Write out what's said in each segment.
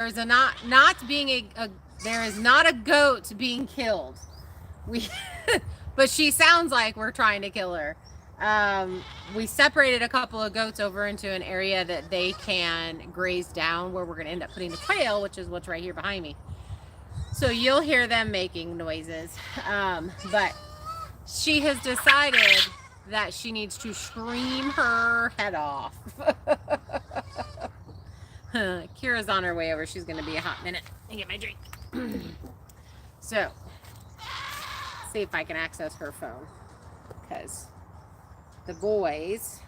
There's a not being there is not a goat being killed. We, but she sounds like we're trying to kill her. We separated a couple of goats over into an area that they can graze down, where we're going to end up putting the quail, which is what's right here behind me. So you'll hear them making noises. But she has decided that she needs to scream her head off. Kira's on her way over. She's going to be a hot minute and get my drink. So, see if I can access her phone, because the boys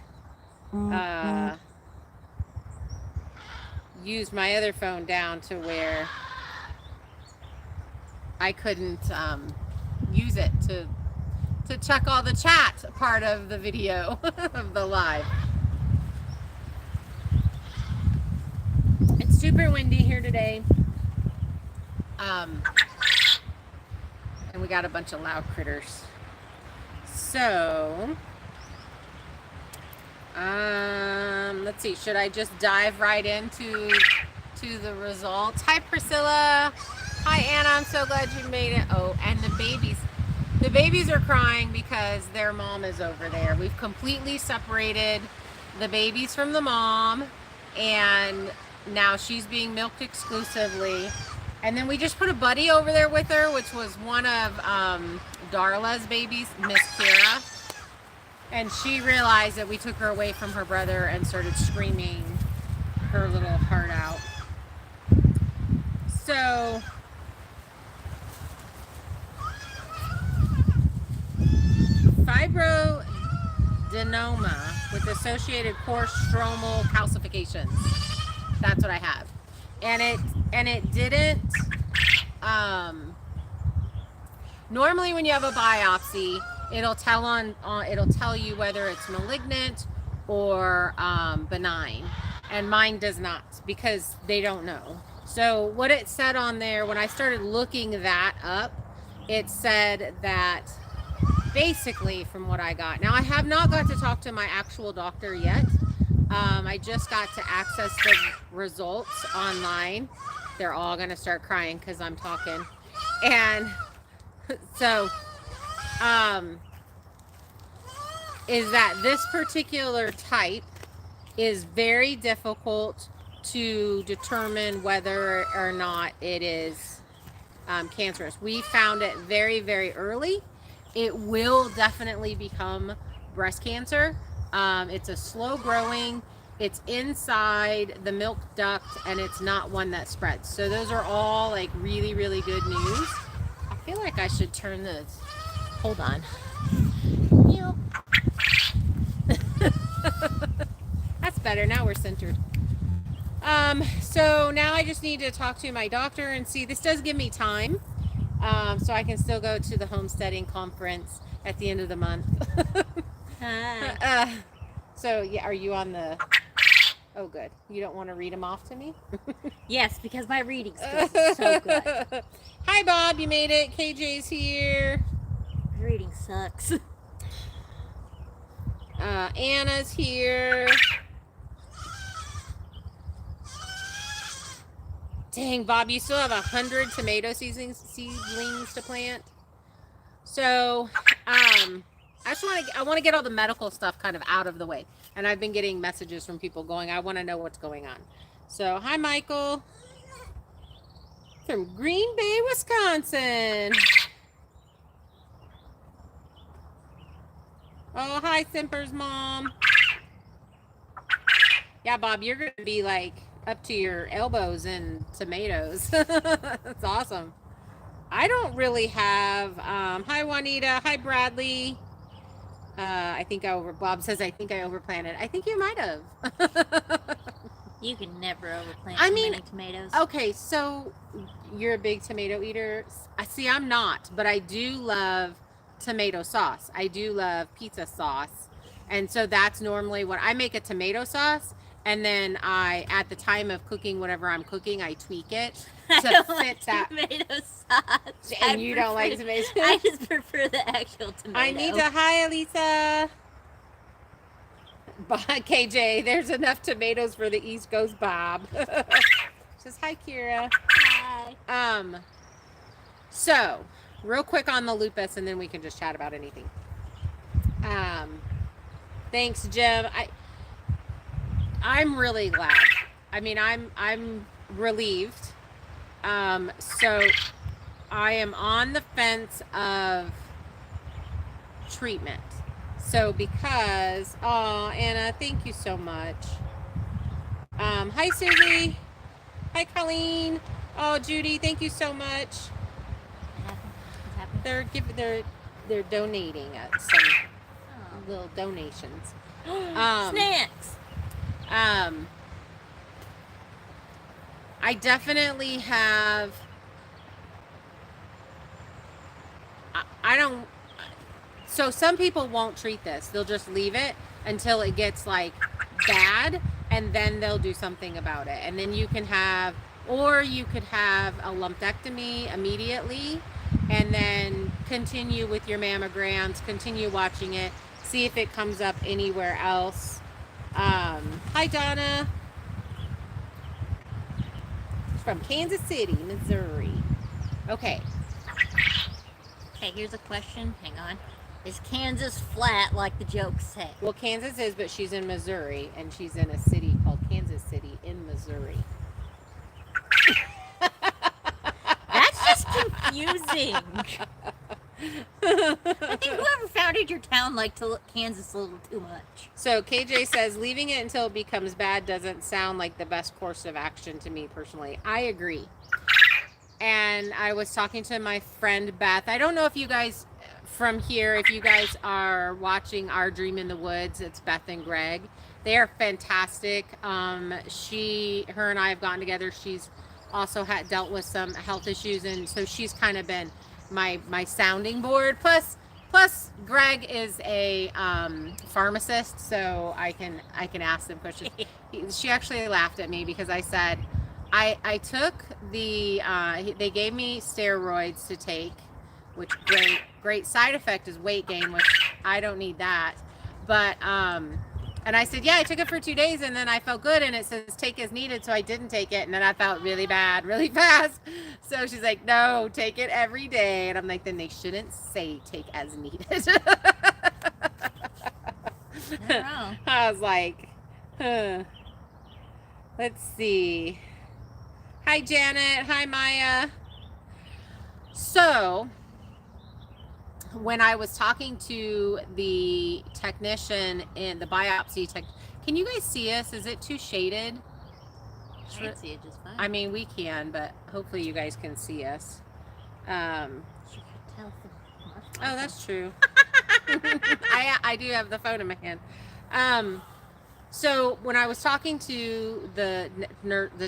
used my other phone down to where I couldn't use it to check all the chat part of the video of the live. It's super windy here today. And we got a bunch of loud critters. So, let's see. Should I just dive right into the results? Hi, Priscilla. Hi, Anna. I'm so glad you made it. Oh, and the babies. The babies are crying because their mom is over there. We've completely separated the babies from the mom, and now she's being milked exclusively. And then we just put a buddy over there with her, which was one of Darla's babies, Miss Kira. And she realized that we took her away from her brother and started screaming her little heart out. So, fibroadenoma with associated core stromal calcifications. That's what I have. And it didn't, normally when you have a biopsy, it'll tell you whether it's malignant or benign. And mine does not, because they don't know. So what it said on there, when I started looking that up, it said that basically, from what I got, now I have not got to talk to my actual doctor yet. I just got to access the results online. They're all going to start crying because I'm talking. And so, is that this particular type is very difficult to determine whether or not it is cancerous. We found it very, very early. It will definitely become breast cancer. It's a slow growing, it's inside the milk duct, and it's not one that spreads. So those are all like really, really good news. I feel like I should turn this. Hold on. That's better. Now we're centered. So now I just need to talk to my doctor and see. This does give me time. So I can still go to the homesteading conference at the end of the month. So yeah, are you on the, oh good. You don't want to read them off to me? Yes, because my reading skills are so good. Hi Bob, you made it. KJ's here. My reading sucks. Anna's here. Dang, Bob, you still have 100 tomato seedlings to plant. So, I want to get all the medical stuff kind of out of the way. And I've been getting messages from people going, I want to know what's going on. So, hi, Michael. From Green Bay, Wisconsin. Oh, hi, Simper's mom. Yeah, Bob, you're going to be like up to your elbows in tomatoes. That's awesome. I don't really have, hi Juanita, hi Bradley. Bob says, I think I overplanted. I think you might have. You can never overplant many tomatoes. Okay, so you're a big tomato eater. I see, I'm not, but I do love tomato sauce. I do love pizza sauce. And so that's normally what I make, a tomato sauce. And then at the time of cooking whatever I'm cooking, I tweak it to fit that tomato sauce. And you don't like tomato sauce? I just prefer the actual tomato. I need to, hi Elisa. KJ, there's enough tomatoes for the East Coast, Bob. Says hi, Kira. Hi. So real quick on the lupus, and then we can just chat about anything. Thanks, Jim. I'm really glad. I mean, I'm relieved. So I am on the fence of treatment. So because, oh, Anna, thank you so much. Hi, Susie. Hi, Colleen. Oh, Judy, thank you so much. What's happening? They're donating some little donations. Snacks. I definitely have. I don't. So some people won't treat this. They'll just leave it until it gets like bad, and then they'll do something about it. And then you can have, or you could have a lumpectomy immediately, and then continue with your mammograms, continue watching it, see if it comes up anywhere else. Hi, Donna. From Kansas City, Missouri. Okay. Okay, here's a question. Hang on. Is Kansas flat like the jokes say? Well, Kansas is, but she's in Missouri, and she's in a city called Kansas City in Missouri. That's just confusing. I think whoever founded your town liked to look Kansas a little too much. So KJ says leaving it until it becomes bad doesn't sound like the best course of action to me personally. I agree. And I was talking to my friend Beth. I don't know if you guys from here, if you guys are watching Our Dream in the Woods, it's Beth and Greg. They are fantastic. Her and I have gotten together. She's also dealt with some health issues, and so she's kind of been my sounding board. Plus Greg is a pharmacist, so I can ask them questions. She actually laughed at me because I said I took they gave me steroids to take, which great side effect is weight gain, which I don't need that. But and I said, yeah, I took it for 2 days and then I felt good, and it says take as needed, so I didn't take it, and then I felt really bad really fast. So she's like, no, take it every day. And I'm like, then they shouldn't say take as needed. I was like, huh. Let's see. Hi, Janet. Hi, Maya. So when I was talking to the technician in the biopsy tech, can you guys see us? Is it too shaded? I can see it just fine. I mean, we can, but hopefully you guys can see us. Oh, that's true. I do have the phone in my hand. So when I was talking to the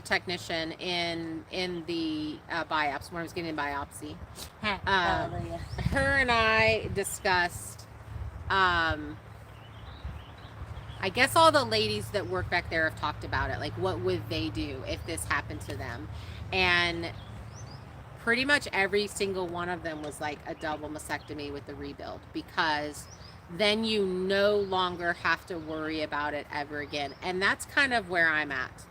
technician in the biopsy, when I was getting a biopsy, her and I discussed, I guess all the ladies that work back there have talked about it. Like, what would they do if this happened to them? And pretty much every single one of them was like a double mastectomy with the rebuild, because then you no longer have to worry about it ever again. And that's kind of where I'm at.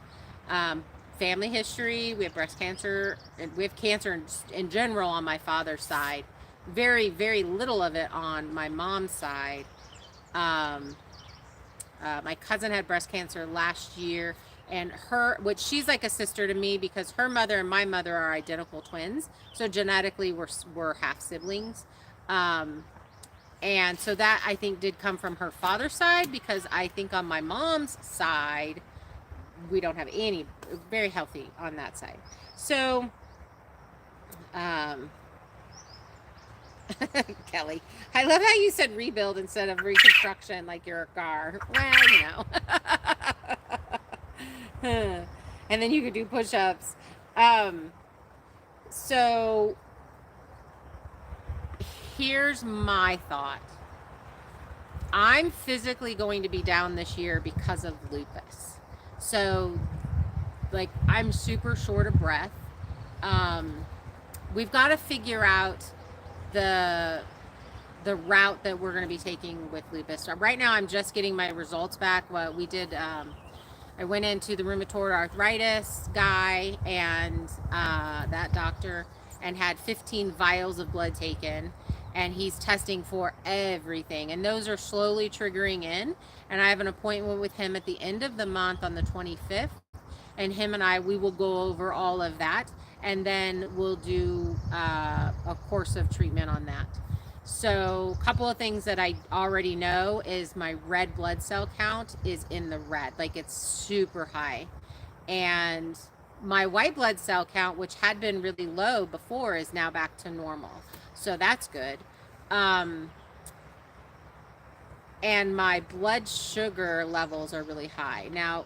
Family history, we have breast cancer, and we have cancer in general on my father's side. Very, very little of it on my mom's side. My cousin had breast cancer last year, and which she's like a sister to me because her mother and my mother are identical twins. So genetically we're half siblings. And so that, I think, did come from her father's side, because I think on my mom's side, we don't have any, very healthy on that side. So, Kelly, I love how you said rebuild instead of reconstruction, like you're a car. Well, you know. And then you could do push-ups. So here's my thought. I'm physically going to be down this year because of lupus. So, like, I'm super short of breath. We've got to figure out the route that we're going to be taking with lupus. Right now, I'm just getting my results back. Well, we did I went into the rheumatoid arthritis guy and that doctor and had 15 vials of blood taken, and he's testing for everything, and those are slowly triggering in, and I have an appointment with him at the end of the month on the 25th, and him and we will go over all of that, and then we'll do a course of treatment on that. So a couple of things that I already know is my red blood cell count is in the red, like it's super high. And my white blood cell count, which had been really low before, is now back to normal. So that's good. And my blood sugar levels are really high. Now,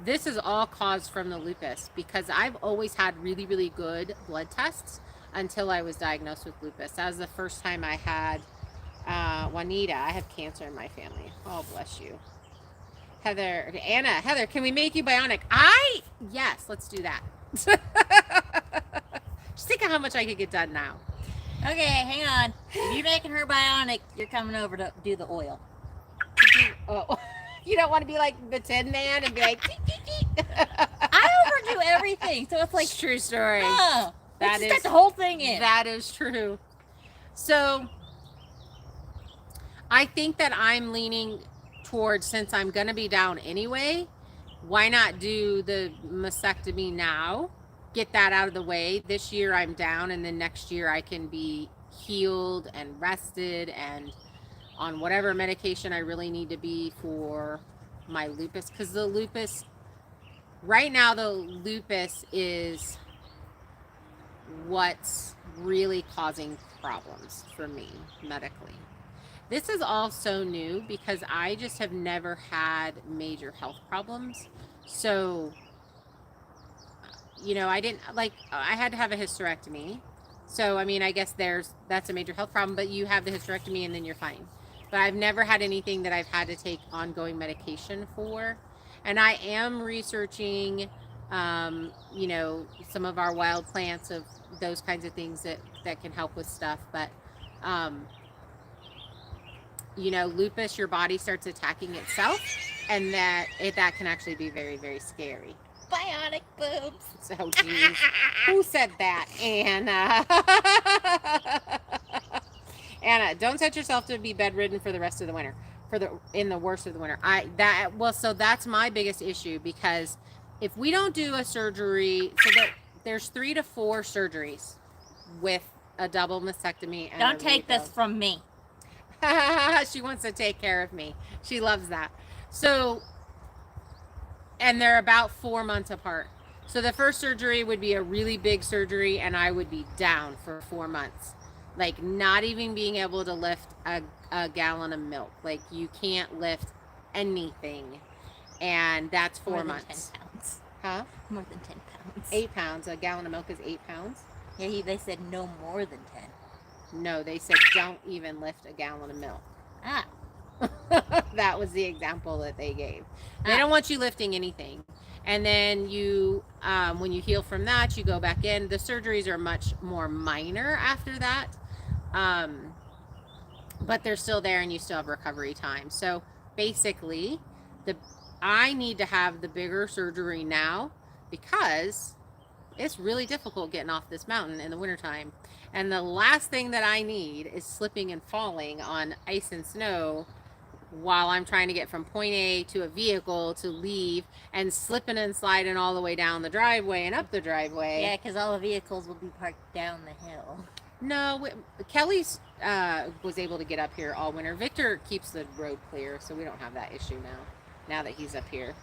this is all caused from the lupus, because I've always had really, really good blood tests until I was diagnosed with lupus. That was the first time I had Juanita. I have cancer in my family. Oh, bless you. Heather, can we make you bionic? Yes, let's do that. Just think of how much I could get done now. Okay, hang on. If you're making her bionic, you're coming over to do the oil. Oh, you don't want to be like the Tin Man and be like, I overdo everything, so it's like, true story. Let's just get the whole thing in. That is true. So I think that I'm leaning towards, since I'm going to be down anyway, why not do the mastectomy now? Get that out of the way. This year I'm down, and then next year I can be healed and rested and on whatever medication I really need to be for my lupus. Because the lupus, right now, the lupus is what's really causing problems for me medically. This is all so new because I just have never had major health problems. So, you know, I had to have a hysterectomy. So, I mean, I guess that's a major health problem, but you have the hysterectomy and then you're fine. But I've never had anything that I've had to take ongoing medication for. And I am researching, you know, some of our wild plants of those kinds of things that can help with stuff. But, you know, lupus, your body starts attacking itself, and that can actually be very, very scary. Bionic boobs. So, geez. Who said that? Anna. Anna, don't set yourself to be bedridden for the rest of the winter. In the worst of the winter. So that's my biggest issue, because if we don't do a surgery, so there's 3 to 4 surgeries with a double mastectomy. And don't take this from me. She wants to take care of me. She loves that. So, and they're about 4 months apart. So the first surgery would be a really big surgery, and I would be down for 4 months. Like, not even being able to lift a gallon of milk. Like, you can't lift anything. And that's 4 months. 10 pounds. Huh? More than 10 pounds. 8 pounds. A gallon of milk is 8 pounds. Yeah, they said no more than 10. No, they said don't even lift a gallon of milk. Ah. That was the example that they gave. They don't want you lifting anything. And then you, when you heal from that, you go back in. The surgeries are much more minor after that. But they're still there, and you still have recovery time. So basically, I need to have the bigger surgery now, because it's really difficult getting off this mountain in the wintertime. And the last thing that I need is slipping and falling on ice and snow while I'm trying to get from point A to a vehicle to leave, and slipping and sliding all the way down the driveway and up the driveway. Yeah, because all the vehicles will be parked down the hill. No, Kelly's was able to get up here all winter. Victor keeps the road clear, so we don't have that issue now that he's up here.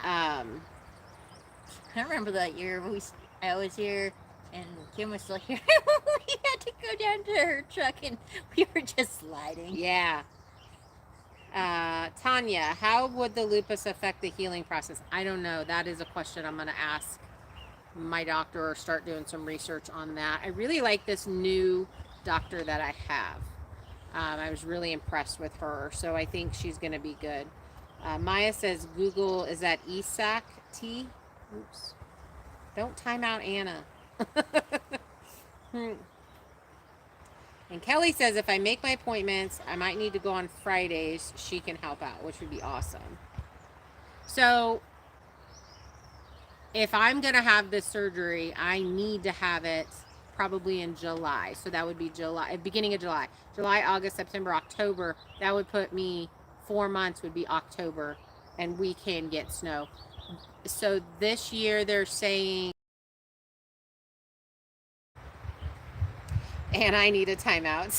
I remember that year I was here and Kim was still here. We had to go down to her truck and we were just sliding. Yeah. Tanya, how would the lupus affect the healing process? I don't know. That is a question I'm going to ask my doctor, or start doing some research on that. I really like this new doctor that I have. I was really impressed with her, so I think she's going to be good. Maya says Google, is that ESAC T? Oops. Don't time out Anna. And Kelly says if I make my appointments, I might need to go on Fridays. She can help out, which would be awesome. So if I'm going to have this surgery, I need to have it probably in July. So that would be July, beginning of July. July, August, September, October. That would put me 4 months would be October, and we can get snow. So this year they're saying, and I need a timeout.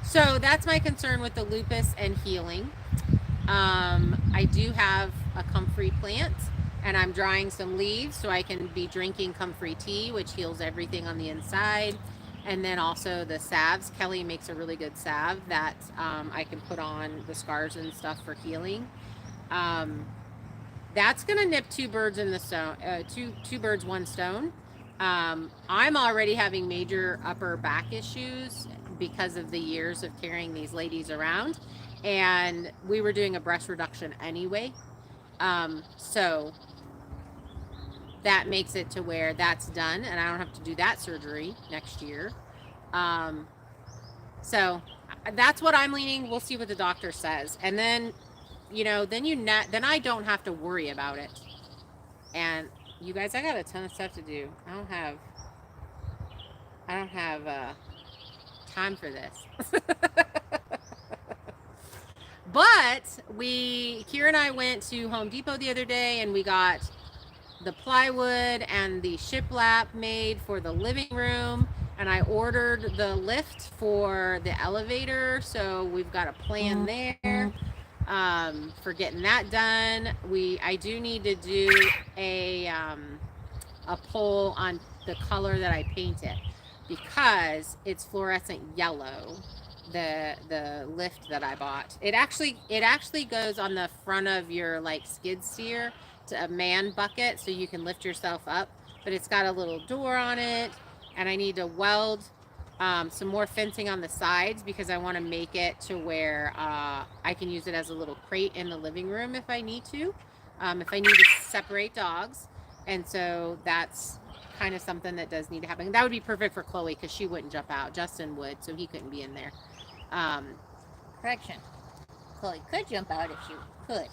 So that's my concern with the lupus and healing. I do have a comfrey plant, and I'm drying some leaves so I can be drinking comfrey tea, which heals everything on the inside. And then also the salves. Kelly makes a really good salve that I can put on the scars and stuff for healing. That's gonna nip two birds in the stone. Two birds, one stone. I'm already having major upper back issues because of the years of carrying these ladies around, and we were doing a breast reduction anyway. So that makes it to where that's done, and I don't have to do that surgery next year. So that's what I'm leaning. We'll see what the doctor says, and then, then I don't have to worry about it. And you guys, I got a ton of stuff to do. I don't have time for this. But Kira and I went to Home Depot the other day, and we got the plywood and the shiplap made for the living room, and I ordered the lift for the elevator, so we've got a plan there for getting that done. I do need to do a pole on the color that I painted, because it's fluorescent yellow. The lift that I bought, it actually goes on the front of your like skid steer to a man bucket, so you can lift yourself up, but it's got a little door on it, and I need to weld some more fencing on the sides, because I want to make it to where I can use it as a little crate in the living room if I need to, if I need to separate dogs. And so that's kind of something that does need to happen. That would be perfect for Chloe, because she wouldn't jump out. Justin would, so he couldn't be in there. Correction. Chloe could jump out if she could.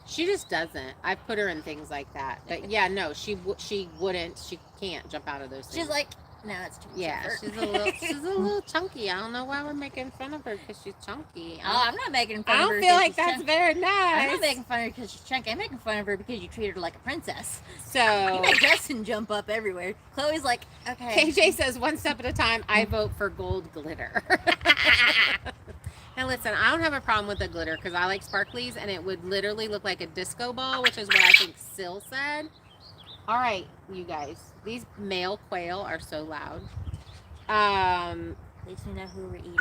She just doesn't. I've put her in things like that. But yeah, no, she wouldn't. She can't jump out of those things. She's like, no, it's too much. Yeah, she's a little chunky. I don't know why we're making fun of her, because she's chunky. I'm not making fun I of her. don't feel like that's very nice. I'm not making fun of her because she's chunky. I'm making fun of her because you treat her like a princess. So you make Justin jump up everywhere. Chloe's like, okay. KJ says, one step at a time. I vote for gold glitter. Now listen, I don't have a problem with the glitter, because I like sparklies, and it would literally look like a disco ball, which is what I think Syl said. All right, you guys, these male quail are so loud. At least we know who we're eating.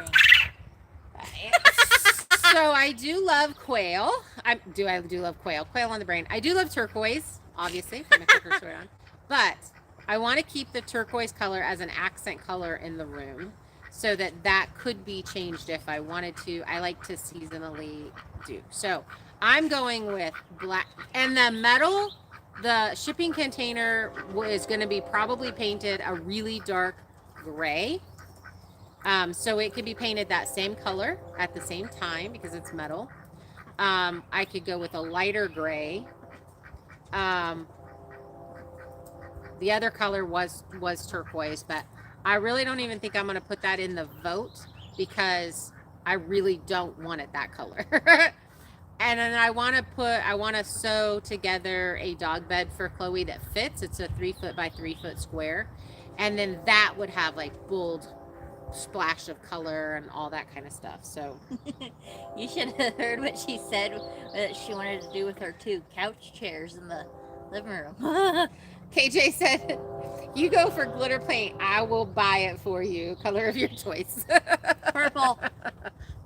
So I do love quail. I do love quail. Quail on the brain. I do love turquoise, obviously, from the clicker shirt on. But I want to keep the turquoise color as an accent color in the room, so that could be changed if I wanted to. I like to seasonally do. So I'm going with black. And the metal, the shipping container is going to be probably painted a really dark gray. So it could be painted that same color at the same time, because it's metal. I could go with a lighter gray. The other color was turquoise, but I really don't even think I'm going to put that in the vote, because I really don't want it that color. And then I want to sew together a dog bed for Chloe that fits. It's a 3 foot by 3 foot square. And then that would have like bold splash of color and all that kind of stuff. So you should have heard what she said that she wanted to do with her 2 couch chairs in the living room. KJ said, you go for glitter paint, I will buy it for you. Color of your choice. Purple.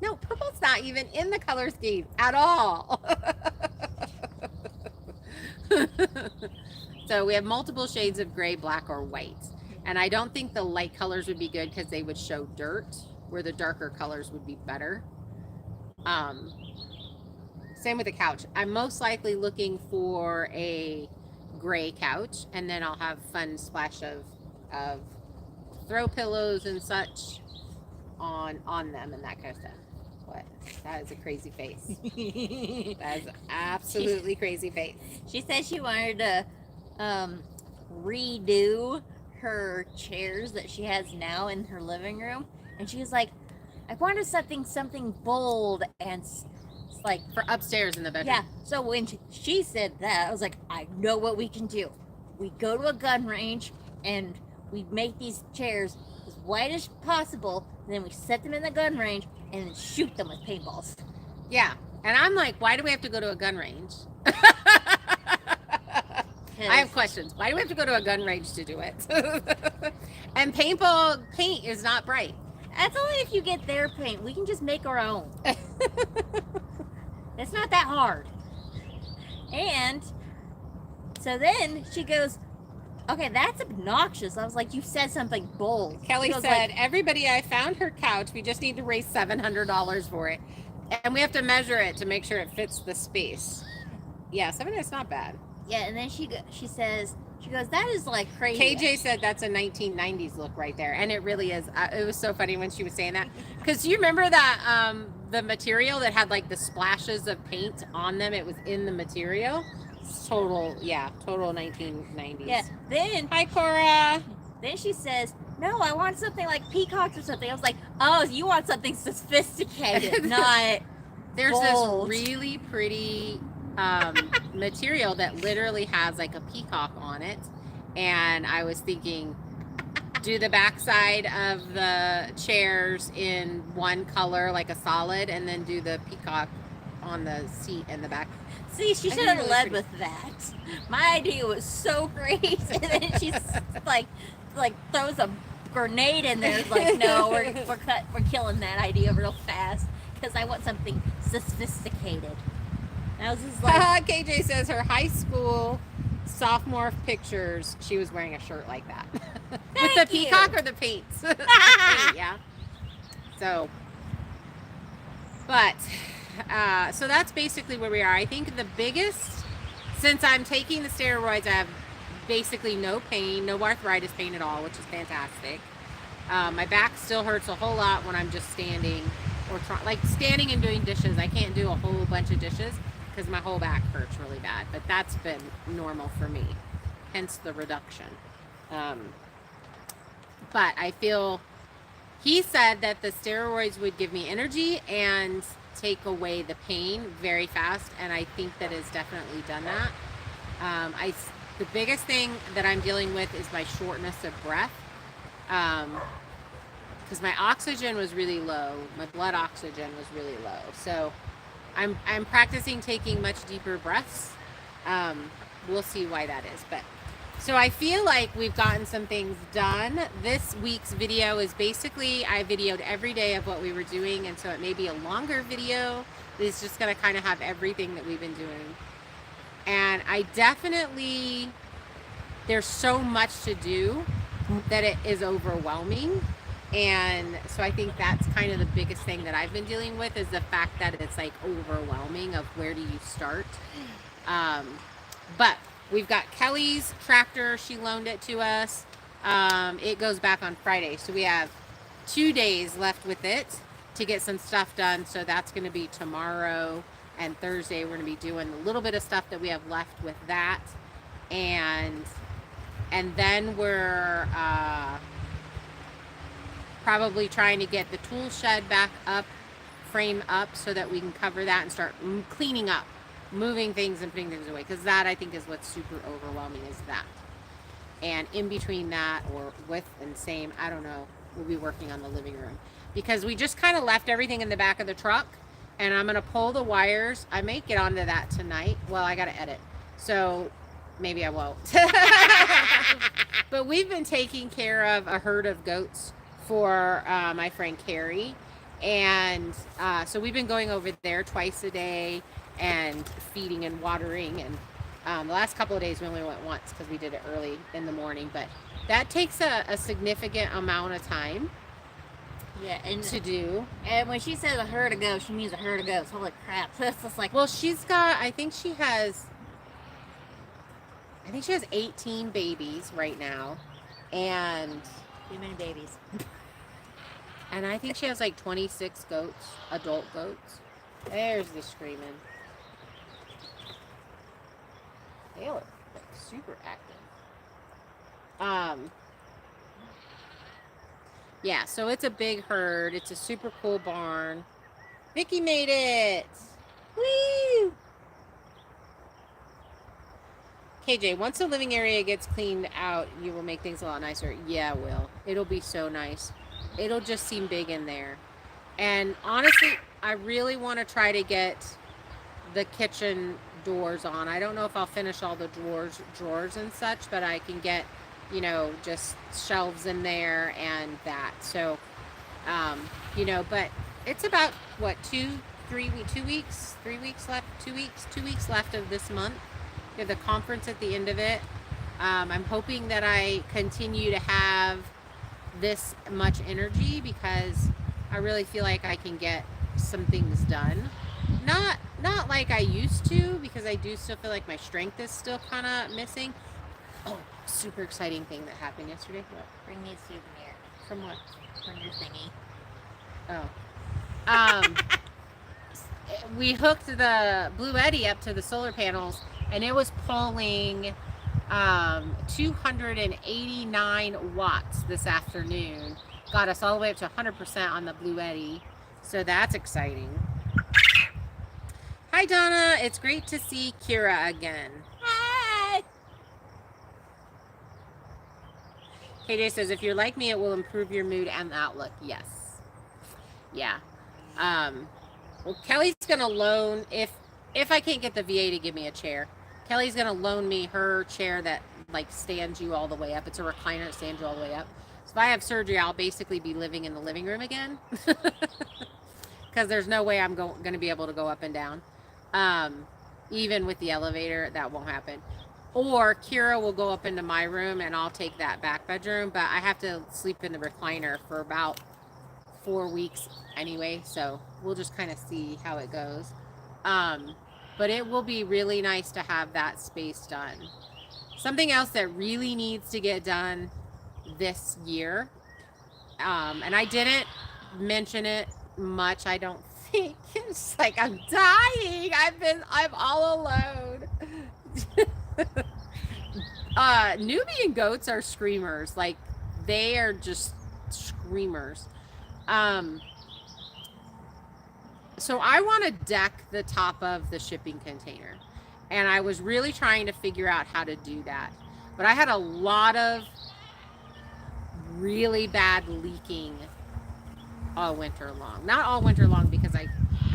No, purple's not even in the color scheme at all. So we have multiple shades of gray, black, or white. And I don't think the light colors would be good, because they would show dirt, where the darker colors would be better. Same with the couch. I'm most likely looking for a gray couch, and then I'll have fun splash of throw pillows and such on them and that kind of stuff. What? That is a crazy face. That is absolutely crazy face. She said she wanted to redo her chairs that she has now in her living room, and she was like, I wanted something bold and like for upstairs in the bedroom. Yeah. So when she said that, I was like, I know what we can do. We go to a gun range and we make these chairs as wide as possible, and then we set them in the gun range and then shoot them with paintballs. Yeah. And I'm like, why do we have to go to a gun range? I have questions. Why do we have to go to a gun range to do it? And paint is not bright. That's only if you get their paint. We can just make our own. It's not that hard. And so then she goes, okay, that's obnoxious. I was like, you said something bold. Kelly said, everybody, I found her couch. We just need to raise $700 for it. And we have to measure it to make sure it fits the space. Yeah, $700 not bad. Yeah, and then she goes, that is like crazy. KJ said that's a 1990s look right there. And it really is. It was so funny when she was saying that. Because you remember that the material that had like the splashes of paint on them, it was in the material. Total 1990s. Yeah. Then hi Cora. Then she says, no, I want something like peacocks or something. I was like, oh, you want something sophisticated, not There's bold. This really pretty material that literally has like a peacock on it, and I was thinking, do the backside of the chairs in one color, like a solid, and then do the peacock on the seat in the back. See, she should have led with that. My idea was so great, and then she's like throws a grenade in there. It's like, no, we're killing that idea real fast because I want something sophisticated. And I was just like, KJ says her high school sophomore pictures, she was wearing a shirt like that. With the peacock or the paints. The paint, yeah. So, but, so that's basically where we are. I think the biggest, since I'm taking the steroids, I have basically no pain, no arthritis pain at all, which is fantastic. My back still hurts a whole lot when I'm just standing or like standing and doing dishes. I can't do a whole bunch of dishes because my whole back hurts really bad, but that's been normal for me, hence the reduction. But I feel, he said that the steroids would give me energy and take away the pain very fast, and I think that has definitely done that. The biggest thing that I'm dealing with is my shortness of breath, because my oxygen was really low. My blood oxygen was really low. So I'm practicing taking much deeper breaths. We'll see why that is. But so I feel like we've gotten some things done. This week's video is basically, I videoed every day of what we were doing, and so it may be a longer video. It's just going to kind of have everything that we've been doing. And I definitely, there's so much to do that it is overwhelming. And so I think that's kind of the biggest thing that I've been dealing with, is the fact that it's like overwhelming of where do you start. But we've got Kelly's tractor. She loaned it to us. It goes back on Friday. So we have 2 days left with it to get some stuff done. So that's going to be tomorrow and Thursday. We're going to be doing a little bit of stuff that we have left with that. And then we're probably trying to get the tool shed back up, frame up, so that we can cover that and start cleaning up, moving things and putting things away, because that I think is what's super overwhelming, is that. And in between that, or with and same, I don't know, we'll be working on the living room, because we just kind of left everything in the back of the truck, and I'm going to pull the wires. I may get onto that tonight. Well, I got to edit, so maybe I won't. But we've been taking care of a herd of goats for my friend Carrie, and so we've been going over there twice a day and feeding and watering, and the last couple of days we only went once because we did it early in the morning, but that takes a significant amount of time to do. And when she says a herd of goats, she means a herd of goats. Holy crap. That's just like, well, she's got, I think she has 18 babies right now, and too many babies. And I think she has like 26 goats, adult goats. There's the screaming. They look like super active. Yeah, so it's a big herd. It's a super cool barn. Vicky made it. Woo! KJ, once the living area gets cleaned out, you will make things a lot nicer. Yeah, it will. It'll be so nice. It'll just seem big in there. And honestly, I really want to try to get the kitchen doors on. I don't know if I'll finish all the drawers and such, but I can get, you know, just shelves in there and that. So, you know, but it's about what, 2 weeks left of this month. We have the conference at the end of it. I'm hoping that I continue to have this much energy because I really feel like I can get some things done. Not like I used to, because I do still feel like my strength is still kind of missing. Oh, super exciting thing that happened yesterday. What? Bring me a souvenir. From what? From your thingy. Oh. We hooked the Blue Eddy up to the solar panels, and it was pulling 289 watts this afternoon. Got us all the way up to 100% on the Blue Eddy. So that's exciting. Hi, Donna. It's great to see Kira again. Hi! KJ says, if you're like me, it will improve your mood and outlook. Yes. Yeah. Well, Kelly's going to loan, if I can't get the VA to give me a chair, Kelly's going to loan me her chair that, like, stands you all the way up. It's a recliner that stands you all the way up. So if I have surgery, I'll basically be living in the living room again. Because there's no way I'm going to be able to go up and down. Even with the elevator, that won't happen. Or Kira will go up into my room and I'll take that back bedroom. But I have to sleep in the recliner for about 4 weeks anyway. So we'll just kind of see how it goes. But it will be really nice to have that space done. Something else that really needs to get done this year, and I didn't mention it much, I don't think. It's like I'm dying. I'm all alone. Nubian goats are screamers. Like, they are just screamers. So I want to deck the top of the shipping container, and I was really trying to figure out how to do that. But I had a lot of really bad leaking all winter long. Not all winter long, because I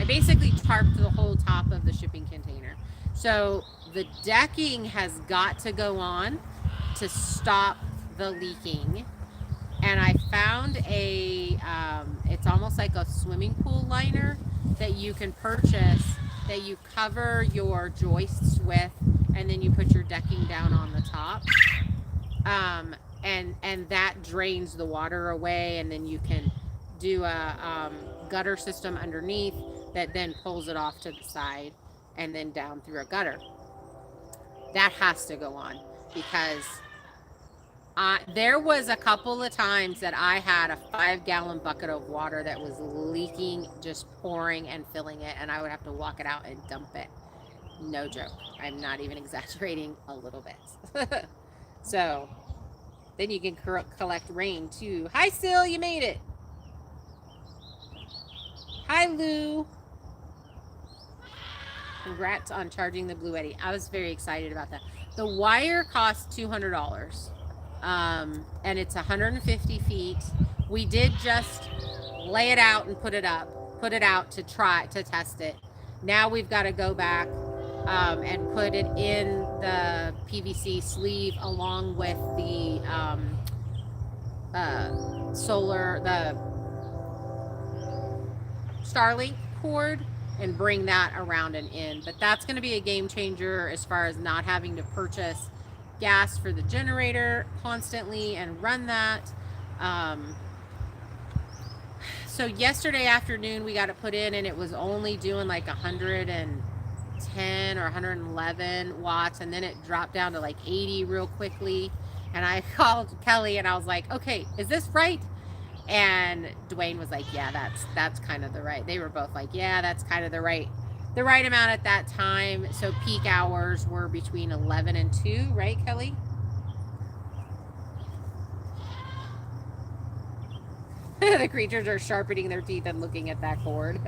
basically tarped the whole top of the shipping container. So the decking has got to go on to stop the leaking. And I found it's almost like a swimming pool liner that you can purchase, that you cover your joists with, and then you put your decking down on the top. And that drains the water away, and then you can do a gutter system underneath that then pulls it off to the side and then down through a gutter. That has to go on, because there was a couple of times that I had a 5-gallon bucket of water that was leaking, just pouring and filling it, and I would have to walk it out and dump it. No joke. I'm not even exaggerating a little bit. So then you can collect rain too. Hi, Sil, you made it. Hi, Lou. Congrats on charging the Blue Eddy. I was very excited about that. The wire costs $200. And it's 150 feet. We did just lay it out and put it out to test it. Now we've got to go back and put it in the PVC sleeve along with the the Starlink cord, and bring that around and in. But that's going to be a game changer as far as not having to purchase gas for the generator constantly and run that. So yesterday afternoon we got it put in, and it was only doing like 110 or 111 watts, and then it dropped down to like 80 real quickly. And I called Kelly and I was like, okay, is this right? And Dwayne was like, yeah, that's kind of the right. They were both like, yeah, that's kind of the right amount at that time. So peak hours were between 11 and 2, right, Kelly? The creatures are sharpening their teeth and looking at that cord.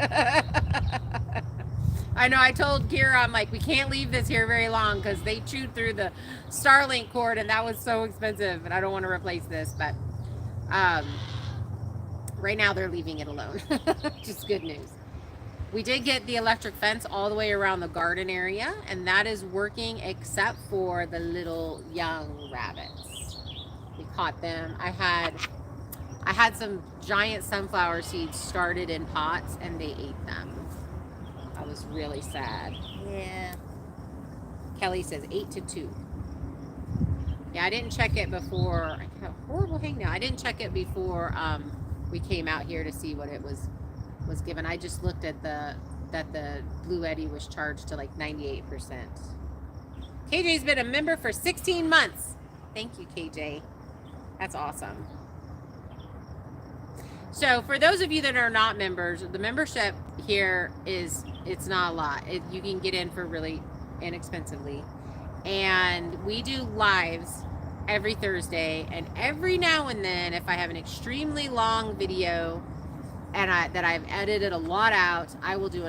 I know, I told Kira, I'm like, we can't leave this here very long because they chewed through the Starlink cord and that was so expensive and I don't want to replace this, but right now they're leaving it alone. Just good news. We did get the electric fence all the way around the garden area, and that is working except for the little young rabbits. We caught them. I had some giant sunflower seeds started in pots and they ate them. I was really sad. Yeah. Kelly says 8 to 2. Yeah, I didn't check it before. I have a horrible hang now. I didn't check it before we came out here to see what it was given. I just looked at that the Blue Eddy was charged to like 98%. KJ's been a member for 16 months. Thank you, KJ. That's awesome. So for those of you that are not members, the membership here it's not a lot. You can get in for really inexpensively. And we do lives every Thursday, and every now and then if I have an extremely long video and that I've edited a lot out, I will do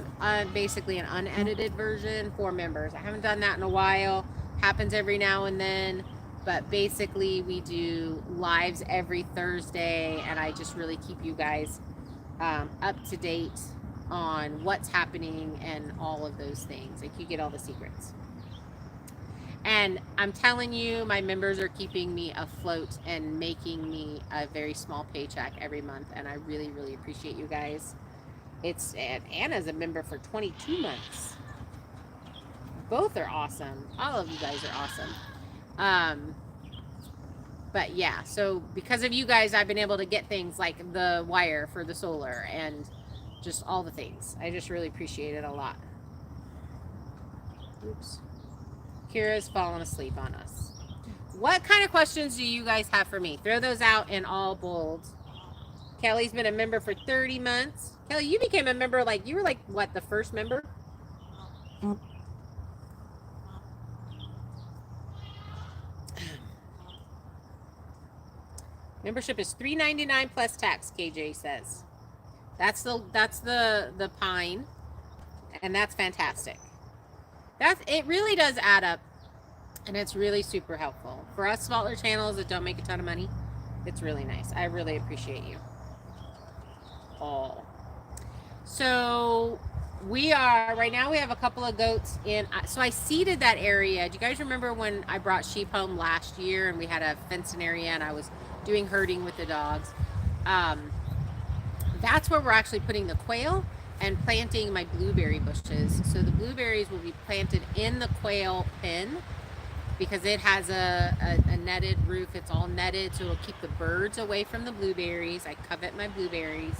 basically an unedited version for members. I haven't done that in a while. Happens every now and then. But basically we do lives every Thursday, and I just really keep you guys up to date on what's happening and all of those things. Like, you get all the secrets. And I'm telling you, my members are keeping me afloat and making me a very small paycheck every month, and I really, really appreciate you guys. Anna's a member for 22 months. Both are awesome. All of you guys are awesome. But yeah, so because of you guys, I've been able to get things like the wire for the solar and just all the things. I just really appreciate it a lot. Oops. Kira's fallen asleep on us. What kind of questions do you guys have for me? Throw those out in all bold. Kelly's been a member for 30 months. Kelly, you became a member you were what, the first member? Membership is $3.99 plus tax, KJ says. That's the pine, and that's fantastic. It really does add up, and it's really super helpful for us smaller channels that don't make a ton of money. It's really nice. I really appreciate you all. So right now we have a couple of goats in. So I seeded that area. Do you guys remember when I brought sheep home last year and we had a fenced area and I was doing herding with the dogs? That's where we're actually putting the quail and planting my blueberry bushes. So the blueberries will be planted in the quail pen because it has a netted roof. It's all netted, so it'll keep the birds away from the blueberries. I covet my blueberries.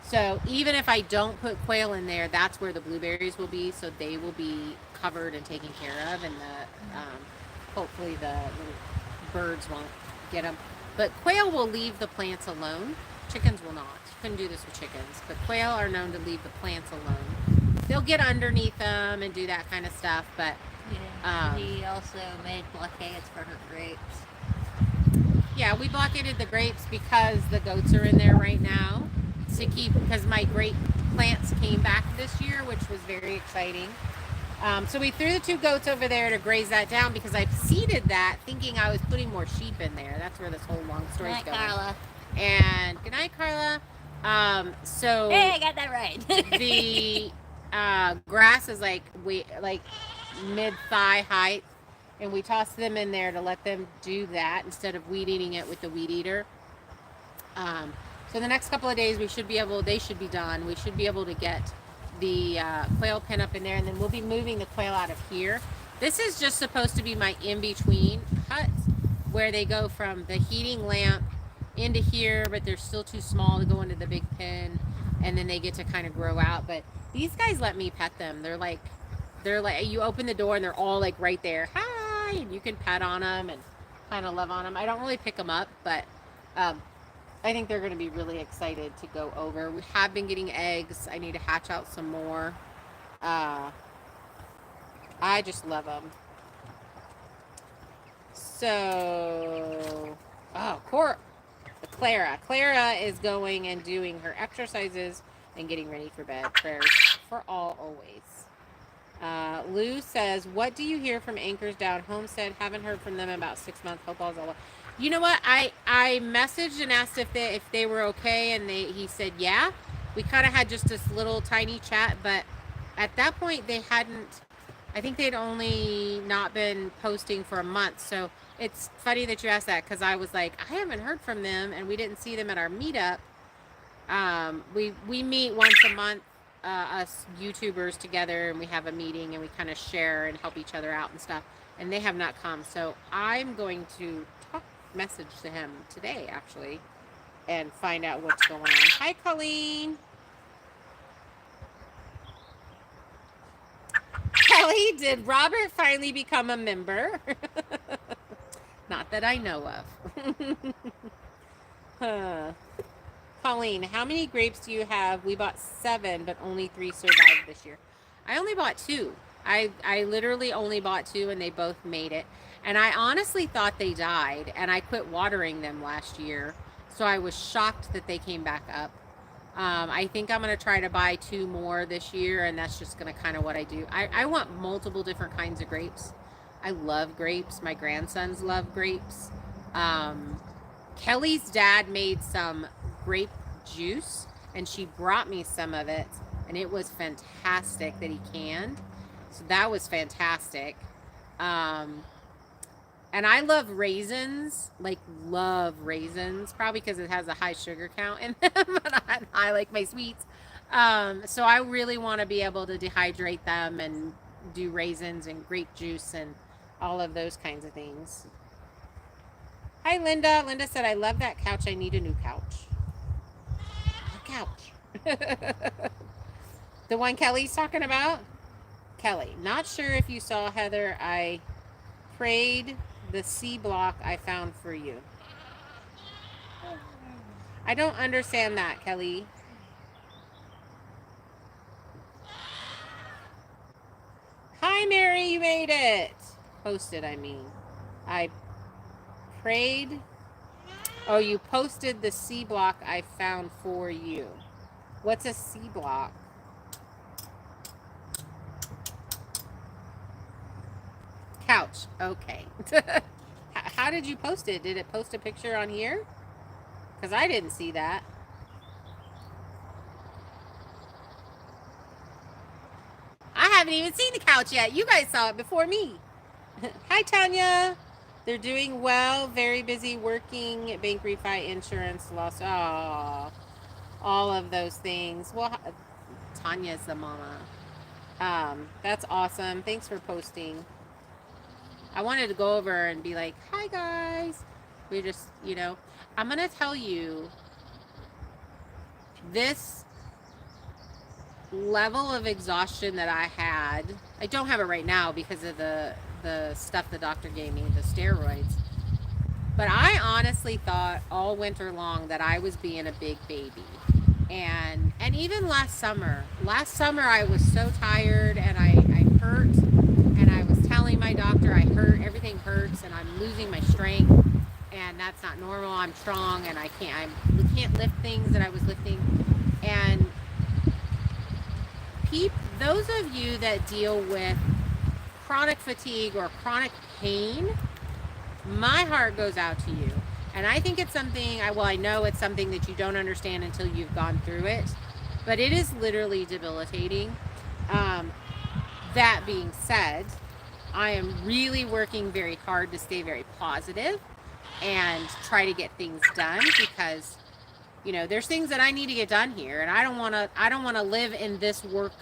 So even if I don't put quail in there, that's where the blueberries will be. So they will be covered and taken care of, and hopefully the little birds won't get them. But quail will leave the plants alone. Chickens will not. You couldn't do this with chickens. But quail are known to leave the plants alone. They'll get underneath them and do that kind of stuff. But yeah, he also made blockades for her grapes. Yeah, we blockaded the grapes because the goats are in there right now. Because my grape plants came back this year, which was very exciting. So we threw the 2 goats over there to graze that down because I've seeded that thinking I was putting more sheep in there. That's where this whole long story is going. Good night, Carla. And good night, Carla. So hey, I got that right. The grass is like mid-thigh height, and we tossed them in there to let them do that instead of weed eating it with the weed eater. So the next couple of days they should be done. We should be able to get the quail pen up in there, and then we'll be moving the quail out of here. This is just supposed to be my in-between hut where they go from the heating lamp into here, but they're still too small to go into the big pen, and then they get to kind of grow out. But these guys let me pet them. They're like you open the door and they're all like right there. Hi, and you can pet on them and kind of love on them. I don't really pick them up, but I think they're going to be really excited to go over. We have been getting eggs. I need to hatch out some more. I just love them. So, Clara is going and doing her exercises and getting ready for bed. Prayers for all always. Lou says, what do you hear from Anchors Down Homestead? Haven't heard from them in about 6 months. Hope all's all well. You know what? I messaged and asked if they were okay, and he said yeah. We kind of had just this little tiny chat, but at that point they hadn't. I think they'd only not been posting for a month. So it's funny that you asked that, because I was like, I haven't heard from them, and we didn't see them at our meetup. We meet once a month, us YouTubers together, and we have a meeting, and we kind of share and help each other out and stuff. And they have not come, so I'm going to message to him today actually, and find out what's going on. Hi, Colleen. Kelly, did Robert finally become a member? Not that I know of. Colleen, how many grapes do you have? We bought 7, but only 3 survived this year. I only bought 2. I literally only bought 2, and they both made it. And I honestly thought they died, and I quit watering them last year. So I was shocked that they came back up. I think I'm going to try to buy 2 more this year, and that's just going to kind of what I do. I want multiple different kinds of grapes. I love grapes. My grandsons love grapes. Kelly's dad made some grape juice, and she brought me some of it, and it was fantastic that he canned. So that was fantastic. And I love raisins, probably because it has a high sugar count in them, and I like my sweets. So I really want to be able to dehydrate them and do raisins and grape juice and all of those kinds of things. Hi, Linda. Linda said, I love that couch. I need a new couch. A couch. The one Kelly's talking about? Kelly. Not sure if you saw, Heather. I prayed the C block I found for you. I don't understand that, Kelly. Hi, Mary. You made it. Posted, I mean. I prayed. Oh, you posted the C block I found for you. What's a C block? Couch. Okay. How did you post it? Did it post a picture on here? Because I didn't see that. I haven't even seen the couch yet. You guys saw it before me. Hi, Tanya. They're doing well. Very busy working. Bank refi, insurance, loss. Oh, all of those things. Well, Tanya's the mama. That's awesome. Thanks for posting. I wanted to go over and be like, hi, guys. We just, I'm going to tell you, this level of exhaustion that I had, I don't have it right now because of the stuff the doctor gave me, the steroids. But I honestly thought all winter long that I was being a big baby. And even last summer I was so tired, and I hurt, and I was telling my doctor I hurt, everything hurts, and I'm losing my strength, and that's not normal. I'm strong, and I can't lift things that I was lifting. And those of you that deal with chronic fatigue or chronic pain, my heart goes out to you. And I think it's something, I know it's something that you don't understand until you've gone through it, but it is literally debilitating. That being said, I am really working very hard to stay very positive and try to get things done, because there's things that I need to get done here, and I don't want to live in this work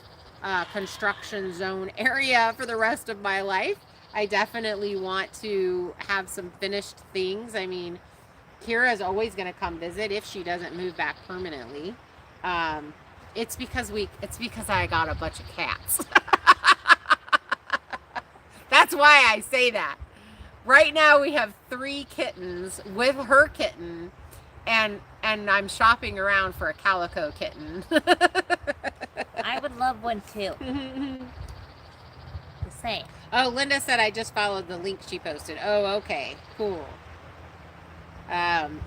construction zone area for the rest of my life. I definitely want to have some finished things. I mean, Kira's always going to come visit if she doesn't move back permanently. It's because I got a bunch of cats. That's why I say that. Right now we have 3 kittens with her kitten, and I'm shopping around for a calico kitten. I would love one too. Just saying. Oh, Linda said I just followed the link she posted. Oh, okay, cool. And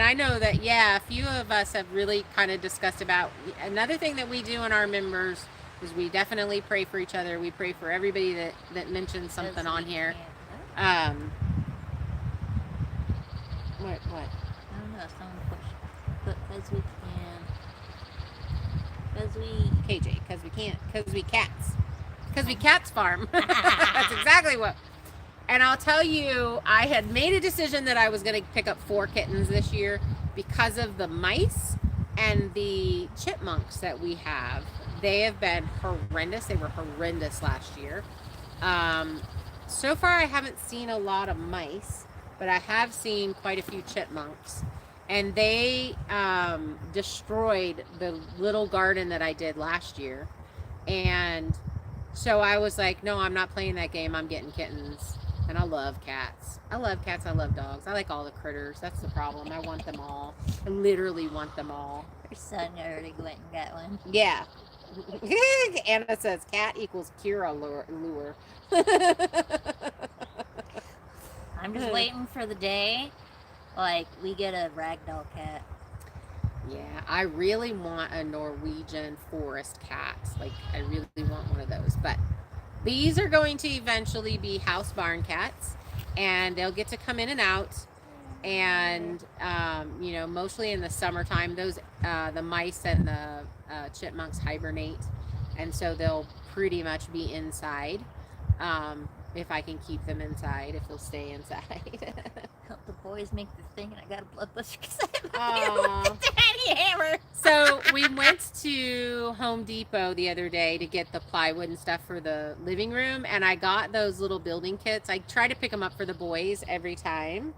I know that, yeah, a few of us have really kind of discussed about another thing that we do in our members is we definitely pray for each other. We pray for everybody that mentions something on here. What? I don't know. Someone push. Because we can. Because we. KJ, because we can't. Because we cats. Because we cats farm. That's exactly what. And I'll tell you, I had made a decision that I was going to pick up 4 kittens this year because of the mice and the chipmunks that we have. They have been horrendous. They were horrendous last year. So far, I haven't seen a lot of mice, but I have seen quite a few chipmunks. And they destroyed the little garden that I did last year. And so I was like, no, I'm not playing that game. I'm getting kittens. And I love cats. I love cats. I love dogs. I like all the critters. That's the problem. I want them all. I literally want them all. Your son already went and got one. Yeah. Anna says cat equals Kira lure. I'm just waiting for the day, like, we get a ragdoll cat. Yeah, I really want a Norwegian forest cat. Like, I really want one of those. But these are going to eventually be house barn cats, and they'll get to come in and out. And, you know, mostly in the summertime, those, the mice and the chipmunks hibernate. And so they'll pretty much be inside. If I can keep them inside, if they'll stay inside. Help the boys make their thing, and I got a blood buster because I have a daddy hammer. So we went to Home Depot the other day to get the plywood and stuff for the living room, and I got those little building kits. I try to pick them up for the boys every time.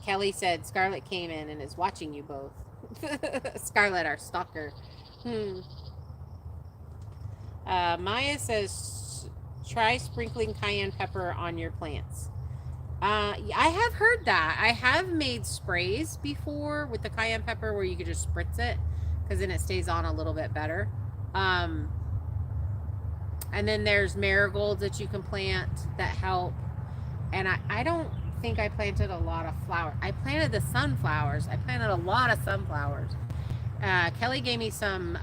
Kelly said Scarlett came in and is watching you both. Scarlett, our stalker. Maya says, try sprinkling cayenne pepper on your plants. I have heard that. I have made sprays before with the cayenne pepper where you could just spritz it because then it stays on a little bit better. And then there's marigolds that you can plant that help. And I don't think I planted a lot of flowers. I planted the sunflowers. I planted a lot of sunflowers. Kelly gave me some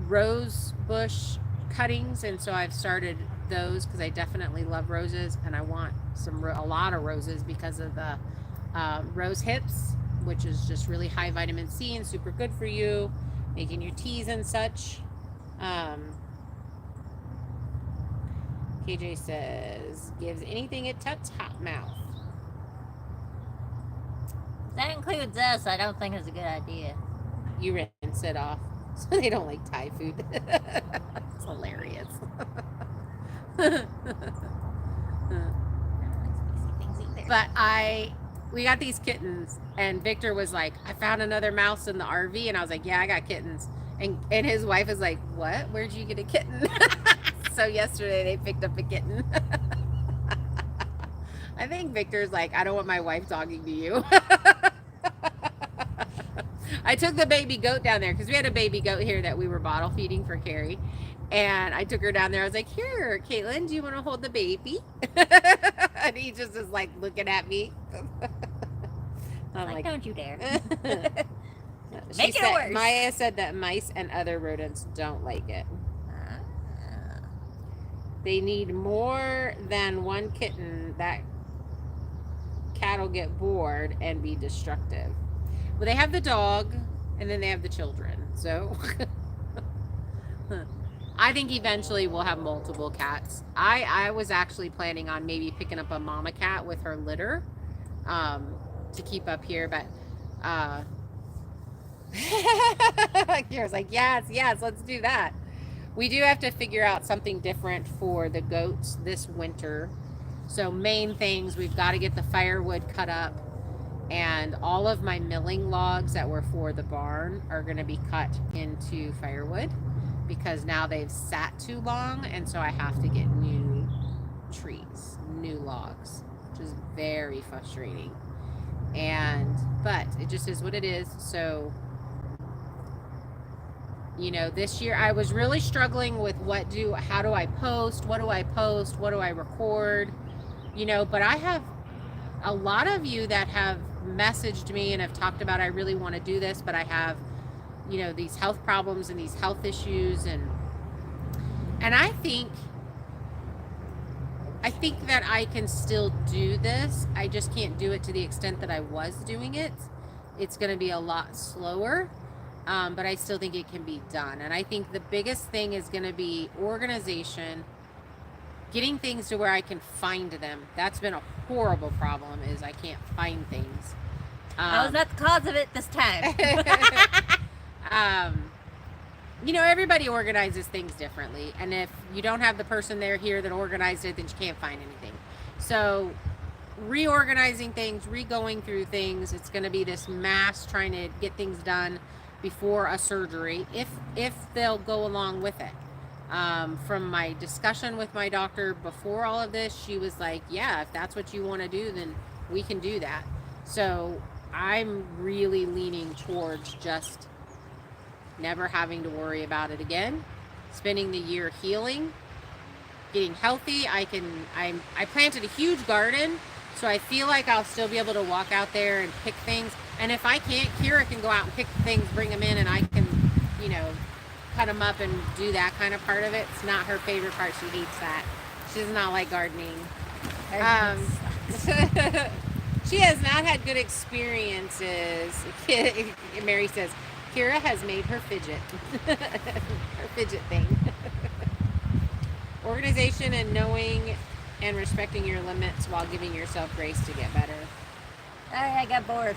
rose bush cuttings, and so I've started those because I definitely love roses, and I want a lot of roses because of the rose hips, which is just really high vitamin C and super good for you, making your teas and such. KJ says, gives anything it touch hot mouth. That includes us. I don't think it's a good idea. You rinse it off. So they don't like Thai food. It's hilarious. But we got these kittens, and Victor was like, I found another mouse in the RV, and I was like, yeah, I got kittens. And his wife is like, what? Where'd you get a kitten? So yesterday they picked up a kitten. I think Victor's like, I don't want my wife talking to you. I took the baby goat down there because we had a baby goat here that we were bottle feeding for Carrie. And I took her down there. I was like, here, Caitlin, do you want to hold the baby? And he just is like looking at me. I'm like, don't you dare. Make it worse. Maya said that mice and other rodents don't like it. They need more than one kitten. That cat'll get bored and be destructive. Well, they have the dog, and then they have the children. So I think eventually we'll have multiple cats. I was actually planning on maybe picking up a mama cat with her litter to keep up here, but Kira's like, yes, let's do that. We do have to figure out something different for the goats this winter. So main things, we've got to get the firewood cut up, and all of my milling logs that were for the barn are going to be cut into firewood because now they've sat too long, and so I have to get new trees, new logs. which is very frustrating. But it just is what it is. So, you know, this year I was really struggling with how do I post, what do I post, what do I record, you know, but I have a lot of you that have messaged me and have talked about, I really want to do this, but I have, you know, these health problems and these health issues, and I think that I can still do this. I just can't do it to the extent that I was doing it. It's going to be a lot slower, but I still think it can be done. And I think the biggest thing is going to be organization, getting things to where I can find them. That's been a horrible problem, is I can't find things. I was not the cause of it this time. You know, everybody organizes things differently, and if you don't have the person there here that organized it, then you can't find anything. So reorganizing things, re-going through things, it's going to be this mass trying to get things done before a surgery, if they'll go along with it. From my discussion with my doctor before all of this, she was like, yeah, if that's what you want to do, then we can do that. So I'm really leaning towards just never having to worry about it again, spending the year healing, getting healthy. I planted a huge garden, so I feel like I'll still be able to walk out there and pick things. And if I can't, Kira can go out and pick things, bring them in, and I can, you know, cut them up and do that kind of part of it. It's not her favorite part. She hates that. She does not like gardening. She has not had good experiences. Mary says, Kira has made her fidget. Her fidget thing. Organization and knowing and respecting your limits while giving yourself grace to get better. I got bored.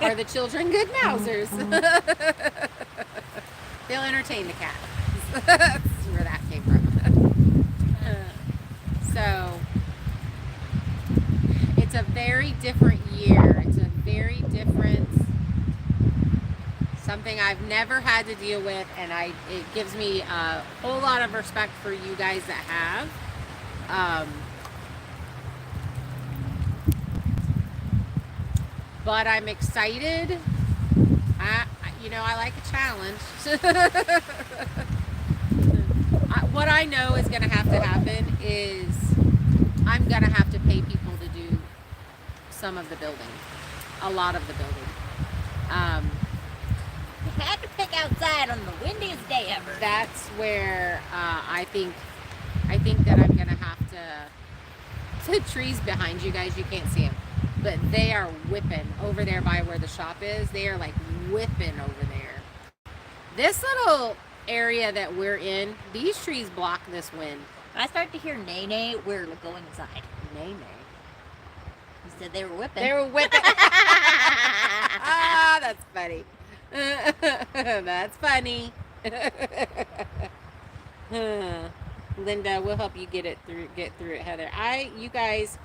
Are the children good mousers? They'll entertain the cat. That's where that came from. So, it's a very different year. It's a very different, something I've never had to deal with, and it gives me a whole lot of respect for you guys that have. But I'm excited. I like a challenge. What I know is going to happen is I'm going to have to pay people to do some of the building, a lot of the building. You had to pick outside on the windiest day ever. That's where I think that I'm going to have to. The trees behind you guys, you can't see them, but they are whipping over there by where the shop is. They are like whipping over there. This little area that we're in, these trees block this wind. When I start to hear nay-nay, we're going inside. Nay-nay. You said they were whipping. They were whipping. Ah, that's funny. That's funny. Linda, we'll help you get through it, Heather. You guys,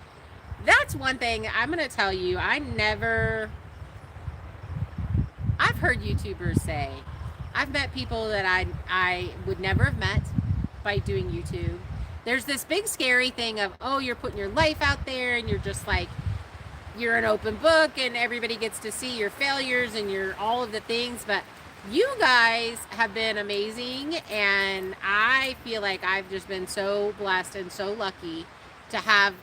that's one thing I'm going to tell you. I've heard YouTubers say, I've met people that I would never have met by doing YouTube. There's this big scary thing of, oh, you're putting your life out there and you're just like, you're an open book and everybody gets to see your failures and your all of the things. But you guys have been amazing, and I feel like I've just been so blessed and so lucky to have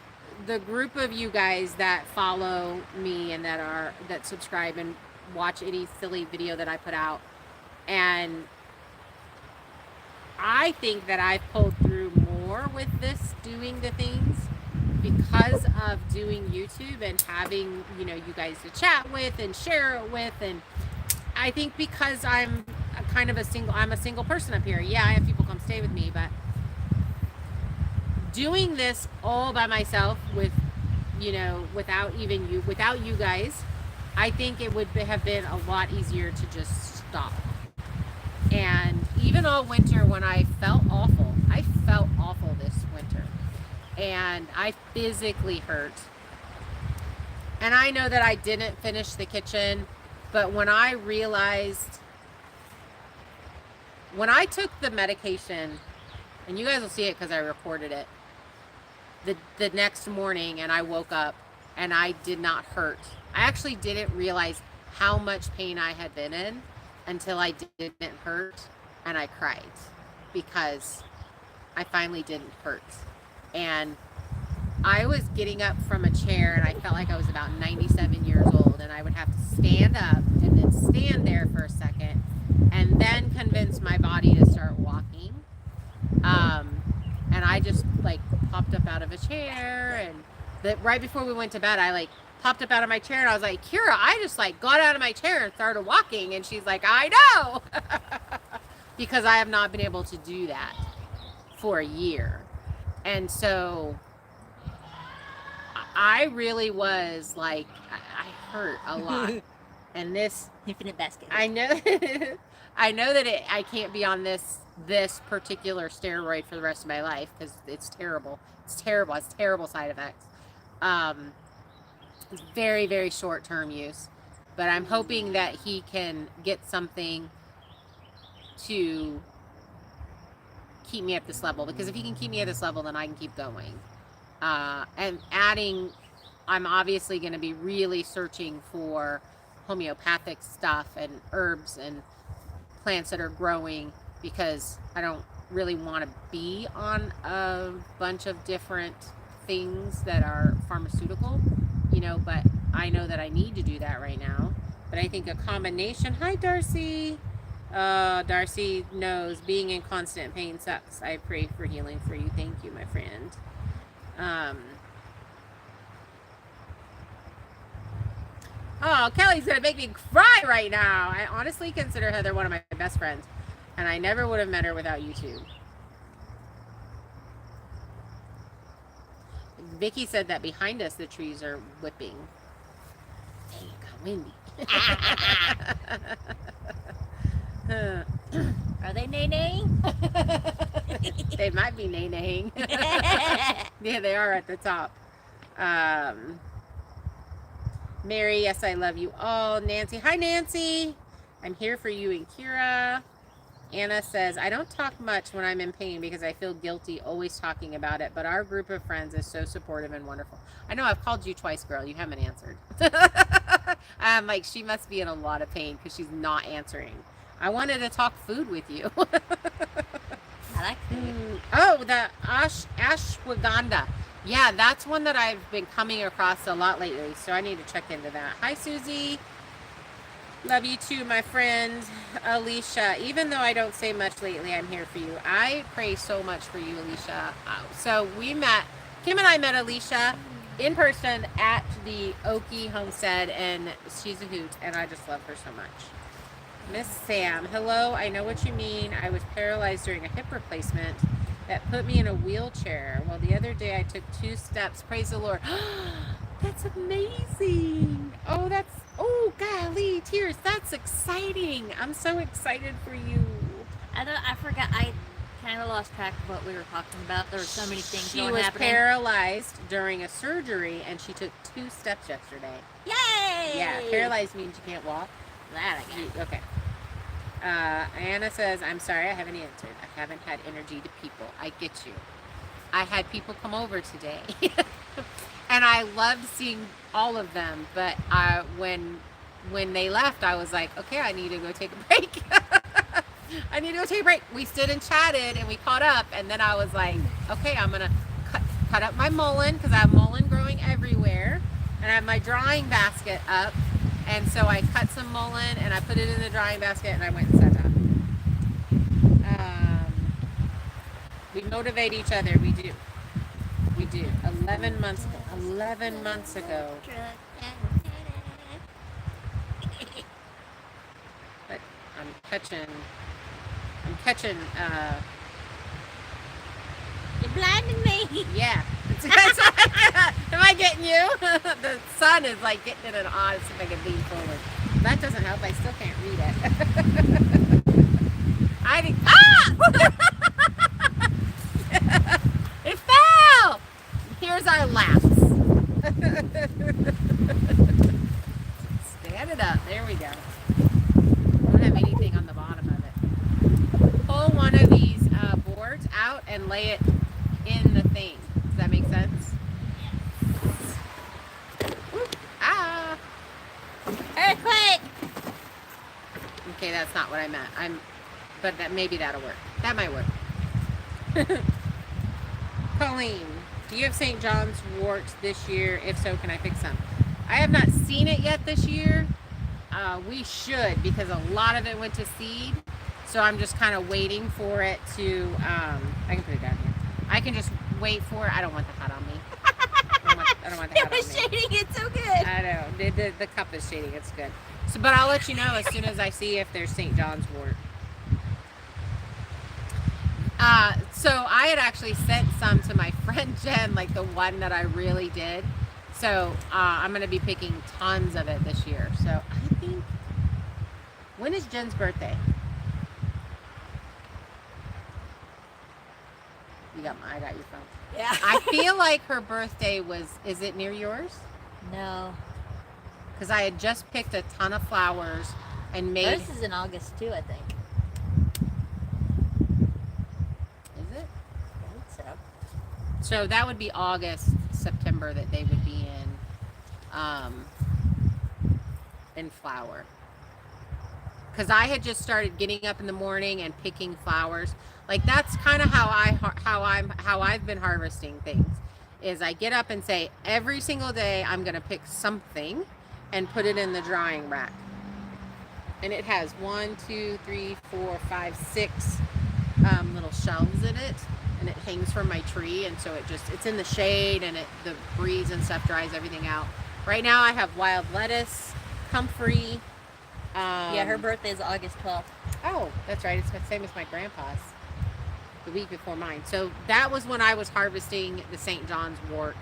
the group of you guys that follow me and that subscribe and watch any silly video that I put out. And I think that I've pulled through more with this, doing the things, because of doing YouTube and having, you guys to chat with and share it with. And I think because I'm a single person up here. Yeah, I have people come stay with me, but doing this all by myself without you guys, I think it would have been a lot easier to just stop. And even all winter when I felt awful this winter, and I physically hurt. And I know that I didn't finish the kitchen, but when I took the medication, and you guys will see it because I recorded it, the next morning, and I woke up and I did not hurt. I actually didn't realize how much pain I had been in until I didn't hurt, and I cried because I finally didn't hurt. And I was getting up from a chair, and I felt like I was about 97 years old, and I would have to stand up and then stand there for a second and then convince my body to start walking. And I just like popped up out of a chair, and right before we went to bed, I like popped up out of my chair, and I was like, Kira, I just like got out of my chair and started walking. And she's like, I know. Because I have not been able to do that for a year. And so I really was like, I hurt a lot. And this infinite basket. I know that I can't be on this particular steroid for the rest of my life, because it's terrible. It's terrible side effects. It's very, very short-term use. But I'm hoping that he can get something to keep me at this level, because if he can keep me at this level, then I can keep going. And adding, I'm obviously going to be really searching for homeopathic stuff and herbs and plants that are growing, because I don't really want to be on a bunch of different things that are pharmaceutical, but I know that I need to do that right now. But I think a combination, hi Darcy, Darcy knows being in constant pain sucks. I pray for healing for you. Thank you, my friend. Oh, Kelly's gonna make me cry right now. I honestly consider Heather one of my best friends, and I never would have met her without YouTube. Vicky said that behind us the trees are whipping. Dang, it got windy. Are they nay-naying? They might be nay-naying. Yeah, they are at the top. Mary, yes, I love you all. Nancy, hi Nancy. I'm here for you and Kira. Anna says, I don't talk much when I'm in pain because I feel guilty always talking about it, but our group of friends is so supportive and wonderful. I know I've called you twice, girl. You haven't answered. I'm like, she must be in a lot of pain because she's not answering. I wanted to talk food with you. I like food. Oh, the ashwagandha. Yeah, that's one that I've been coming across a lot lately, so I need to check into that. Hi, Susie. Love you too, my friend. Alicia, even though I don't say much lately, I'm here for you. I pray so much for you, Alicia. So Kim and I met Alicia in person at the Oki homestead, and she's a hoot, and I just love her so much. Miss Sam, hello, I know what you mean. I was paralyzed during a hip replacement that put me in a wheelchair. Well, the other day I took 2 steps. Praise the Lord. That's amazing. Oh, golly, tears. That's exciting. I'm so excited for you. I forgot. I kind of lost track of what we were talking about. There were so many things She was paralyzed during a surgery, and she took 2 steps yesterday. Yay! Yeah, paralyzed means you can't walk. That I got. Okay. Anna says, I'm sorry I haven't answered. I haven't had energy to people. I get you. I had people come over today. And I loved seeing all of them. But when they left, I was like, okay, I need to go take a break. I need to go take a break. We stood and chatted and we caught up. And then I was like, okay, I'm going to cut up my mullein, because I have mullein growing everywhere. And I have my drying basket up. And so I cut some mullein and I put it in the drying basket and I went and set up. We motivate each other. We do. 11 months ago. But I'm catching, You're blinding me. yeah. Am I getting you? The sun is like getting in an odd, see if I can lean forward. That doesn't help. I still can't read it. It fell! Here's our laps. Stand it up. There we go. Don't have anything on the bottom of it. Pull one of these boards out and lay it in the thing. Does that make sense? not what I meant. But maybe that'll work. That might work. Colleen, do you have St. John's wort this year? If so, can I pick some? I have not seen it yet this year. We should, because a lot of it went to seed. So I'm just kind of waiting for it to, I can put it down here. I can just wait for it. I don't want the hat on me. I don't want the hat on me. It was shading it so good. I know. The cup is shading. It's good. So, but I'll let you know as soon as I see if there's St. John's wort. So I had actually sent some to my friend Jen, like the one that I really did. So I'm going to be picking tons of it this year. So I think, when is Jen's birthday? I got your phone. Yeah. I feel like her birthday is it near yours? No. Because I had just picked a ton of flowers and made... Hers is in August too, I think. Is it? I think so. So that would be August, September that they would be in flower. Because I had just started getting up in the morning and picking flowers. Like that's kind of how I've been harvesting things. Is I get up and say every single day I'm gonna pick something and put it in the drying rack. And it has 1, 2, 3, 4, 5, 6 little shelves in it, and it hangs from my tree, and so it's in the shade, and the breeze and stuff dries everything out. Right now I have wild lettuce, comfrey. Yeah, her birthday is August 12th. Oh, that's right. It's the same as my grandpa's. The week before mine. So that was when I was harvesting the St. John's wort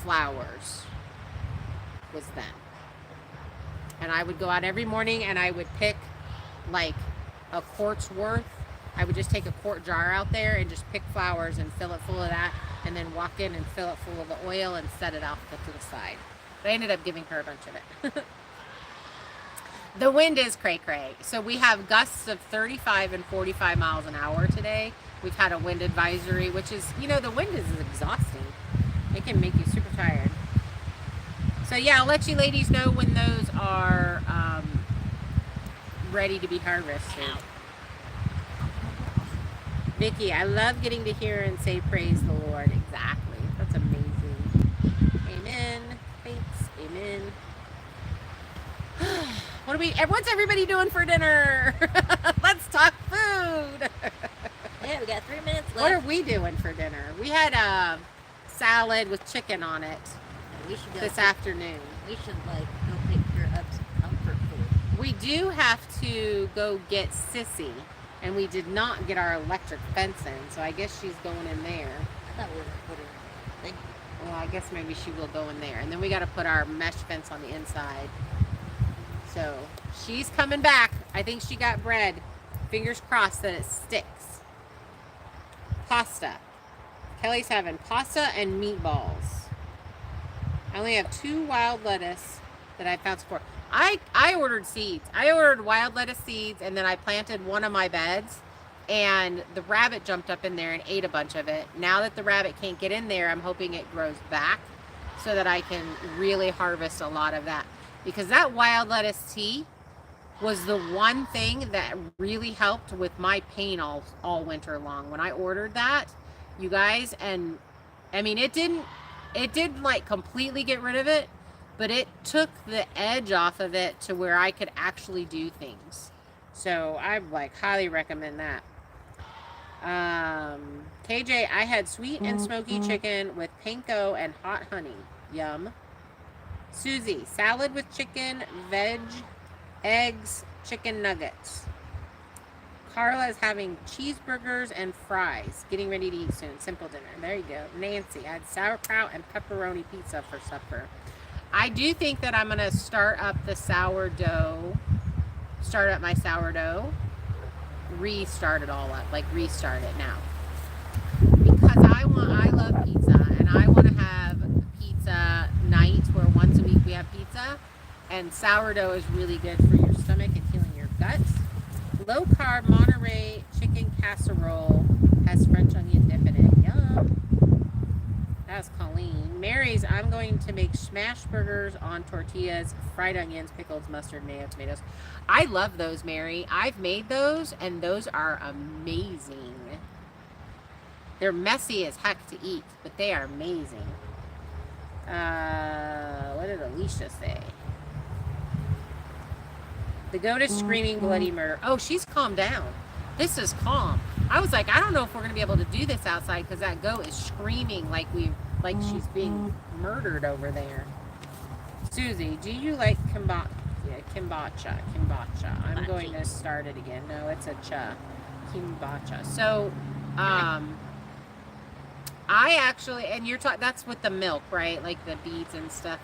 flowers. Was then. And I would go out every morning and I would pick like a quart's worth. I would just take a quart jar out there and just pick flowers and fill it full of that, and then walk in and fill it full of the oil and set it off to the side. But I ended up giving her a bunch of it. The wind is cray-cray. So we have gusts of 35 and 45 miles an hour today. We've had a wind advisory, which is, the wind is exhausting. It can make you super tired. So yeah, I'll let you ladies know when those are ready to be harvested. Vicki, I love getting to hear and say praise the Lord. Exactly. That's amazing. Amen. Thanks. Amen. What's everybody doing for dinner? Let's talk food. Yeah, we got 3 minutes left. What are we doing for dinner? We had a salad with chicken on it this afternoon. We should go pick her up some comfort food. We do have to go get Sissy, and we did not get our electric fence in, so I guess she's going in there. I thought we were going to put her in. Well, I guess maybe she will go in there. And then we got to put our mesh fence on the inside. So she's coming back. I think she got bread. Fingers crossed that it sticks. Pasta. Kelly's having pasta and meatballs. I only have 2 wild lettuce that I found support. I ordered seeds. I ordered wild lettuce seeds, and then I planted one of my beds, and the rabbit jumped up in there and ate a bunch of it. Now that the rabbit can't get in there, I'm hoping it grows back so that I can really harvest a lot of that. Because that wild lettuce tea was the one thing that really helped with my pain all winter long. When I ordered that, you guys, and I mean, it didn't like completely get rid of it, but it took the edge off of it to where I could actually do things. So I highly recommend that. KJ, I had sweet and smoky chicken with panko and hot honey. Yum. Susie, salad with chicken, veg, eggs, chicken nuggets. Carla is having cheeseburgers and fries. Getting ready to eat soon. Simple dinner. There you go. Nancy, I had sauerkraut and pepperoni pizza for supper. I do think that I'm going to start up my sourdough. Restart it all up. Restart it now. Because I love pizza, and I want to have pizza nights where once a week we have pizza, and sourdough is really good for your stomach and healing your guts. Low carb Monterey chicken casserole has French onion dip in it. Yum. That's Colleen. Mary's, I'm going to make smash burgers on tortillas, fried onions, pickles, mustard, mayo, tomatoes. I love those, Mary. I've made those, and those are amazing. They're messy as heck to eat, but they are amazing. What did Alicia say? The goat is screaming bloody murder. Oh, she's calmed down. This is calm. I was like, I don't know if we're gonna be able to do this outside because that goat is screaming like she's being murdered over there. Susie, do you like kombucha? Kombucha. I'm going to start it again. No, it's a cha. Kombucha. So, I actually, and you're talking, that's with the milk, right? Like the beads and stuff.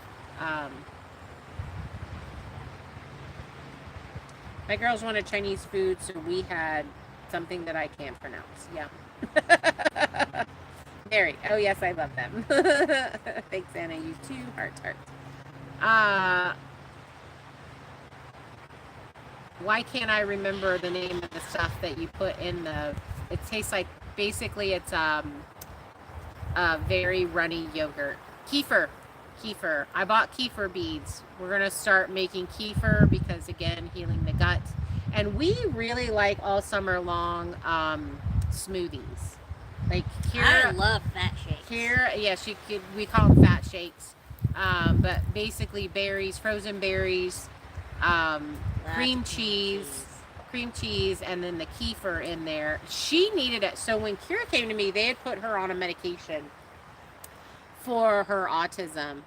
My girls wanted Chinese food, so we had something that I can't pronounce. Yeah. Mary. Oh, yes, I love them. Thanks, Anna. You too. Hearts. Why can't I remember the name of the stuff that you put in the... It tastes like, basically, it's a very runny yogurt. Kefir. I bought kefir beads. We're going to start making kefir because, again, healing the gut. And we really like all summer long smoothies. Like Kira, I love fat shakes. We call them fat shakes. But basically berries, frozen berries, cream cheese, and then the kefir in there. She needed it. So when Kira came to me, they had put her on a medication for her autism,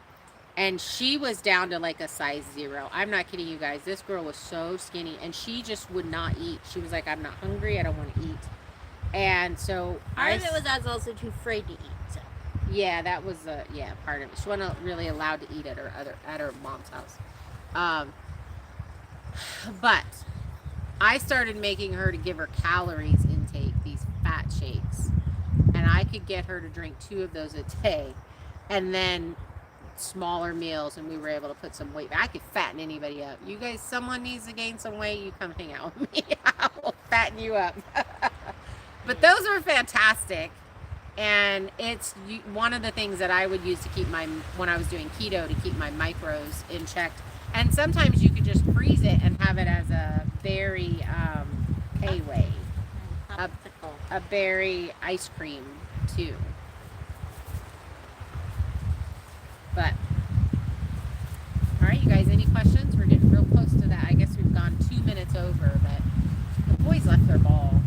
and she was down to like a size 0. I'm not kidding you guys. This girl was so skinny, and she just would not eat. She was like, I'm not hungry, I don't want to eat. And so part of it was I was also too afraid to eat. So. Yeah, that was part of it. She wasn't really allowed to eat at her mom's house. But I started making her to give her calories intake, these fat shakes, and I could get her to drink 2 of those a day. And then smaller meals, and we were able to put some weight back. I could fatten anybody up. You guys, someone needs to gain some weight, you come hang out with me. I will fatten you up. But those are fantastic. And it's one of the things that I would use to keep when I was doing keto, to keep my micros in check. And sometimes you could just freeze it and have it as a berry K-way. A berry ice cream, too. But, all right, you guys, any questions? We're getting real close to that. I guess we've gone 2 minutes over, but the boys left their ball.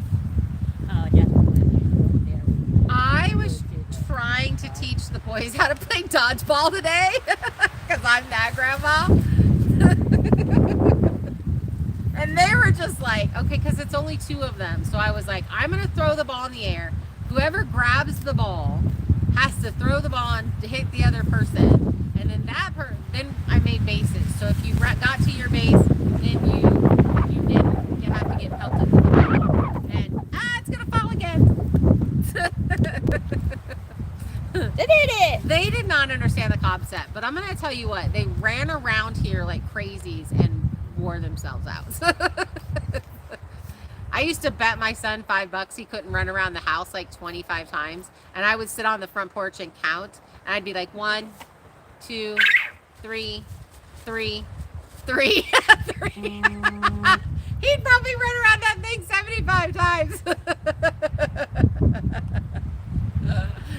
Oh, definitely. I was trying to teach the boys how to play dodgeball today because I'm that grandma. And they were just like, okay, because it's only 2 of them. So I was like, I'm going to throw the ball in the air. Whoever grabs the ball has to throw the ball and hit the other person, and then then I made bases. So if you got to your base, then you have to get pelted with the ball. And it's gonna fall again. They did it. They did not understand the concept, but I'm gonna tell you what, they ran around here like crazies and wore themselves out. I used to bet my son $5 he couldn't run around the house like 25 times. And I would sit on the front porch and count. And I'd be like, 1, 2, 3, 3, 3, 3. He'd probably run around that thing 75 times.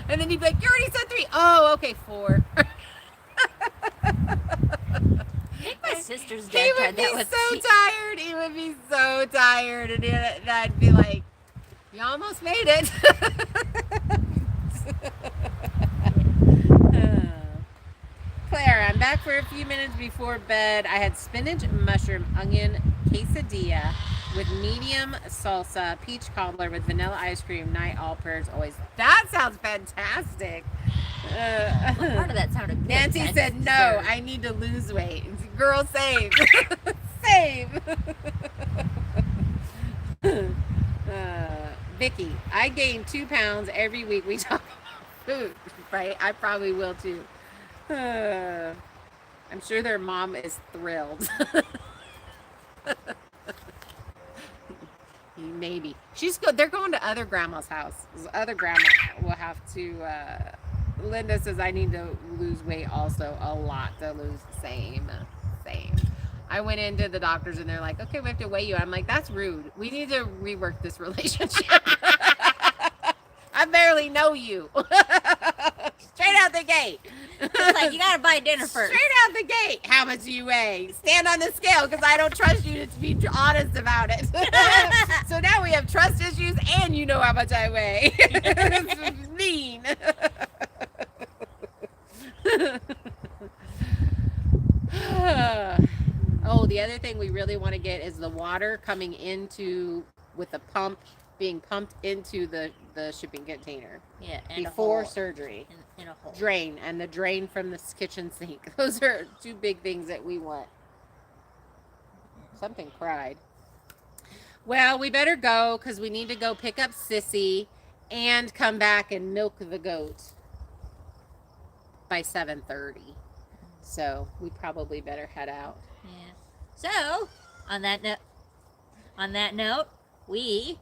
And then he'd be like, you already said 3. Oh, okay, 4. My sister's He would be so tired. He would be so tired. And I'd be like, you almost made it. Claire, I'm back for a few minutes before bed. I had spinach, mushroom, onion quesadilla with medium salsa, peach cobbler with vanilla ice cream, night all prayers always. That sounds fantastic. What part of that sounded good? Nancy said, no, I need to lose weight. Girl, same. Same. Vicky, I gain 2 pounds every week we talk about food, right? I probably will too. I'm sure their mom is thrilled. Maybe. They're going to other grandma's house. Other grandma will have to Linda says I need to lose weight also. A lot to lose. Same. I went into the doctors and they're like, okay, we have to weigh you. I'm like, that's rude. We need to rework this relationship. I barely know you. Straight out the gate. It's like, you gotta buy dinner first. Straight out the gate. How much do you weigh? Stand on the scale because I don't trust you to be honest about it. So now we have trust issues and you know how much I weigh. It's mean. Oh, the other thing we really want to get is the water coming into, with the pump being pumped into the shipping container. Yeah, and before surgery. In a hole. Drain, and the drain from the kitchen sink. Those are two big things that we want. Something cried. Well, we better go because we need to go pick up Sissy and come back and milk the goat by 7:30. So we probably better head out. Yeah. So on that note, we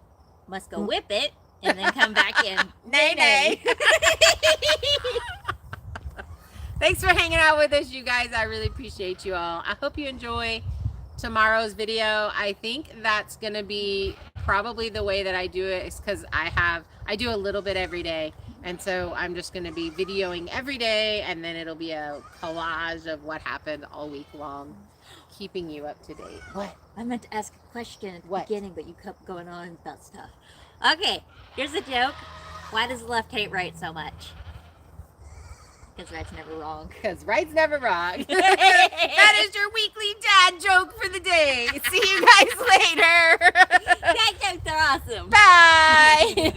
must go whip it and then come back in. Nay. Thanks for hanging out with us, you guys. I really appreciate you all. I hope you enjoy tomorrow's video. I think that's going to be probably the way that I do it, is because I do a little bit every day. And so I'm just going to be videoing every day, and then it'll be a collage of what happened all week long, keeping you up to date. What? I meant to ask a question at the What? beginning, but you kept going on about stuff. Okay, here's a joke. Why does the left hate right so much? Because right's never wrong. Because right's never wrong. That is your weekly dad joke for the day. See you guys later. That jokes are awesome. Bye.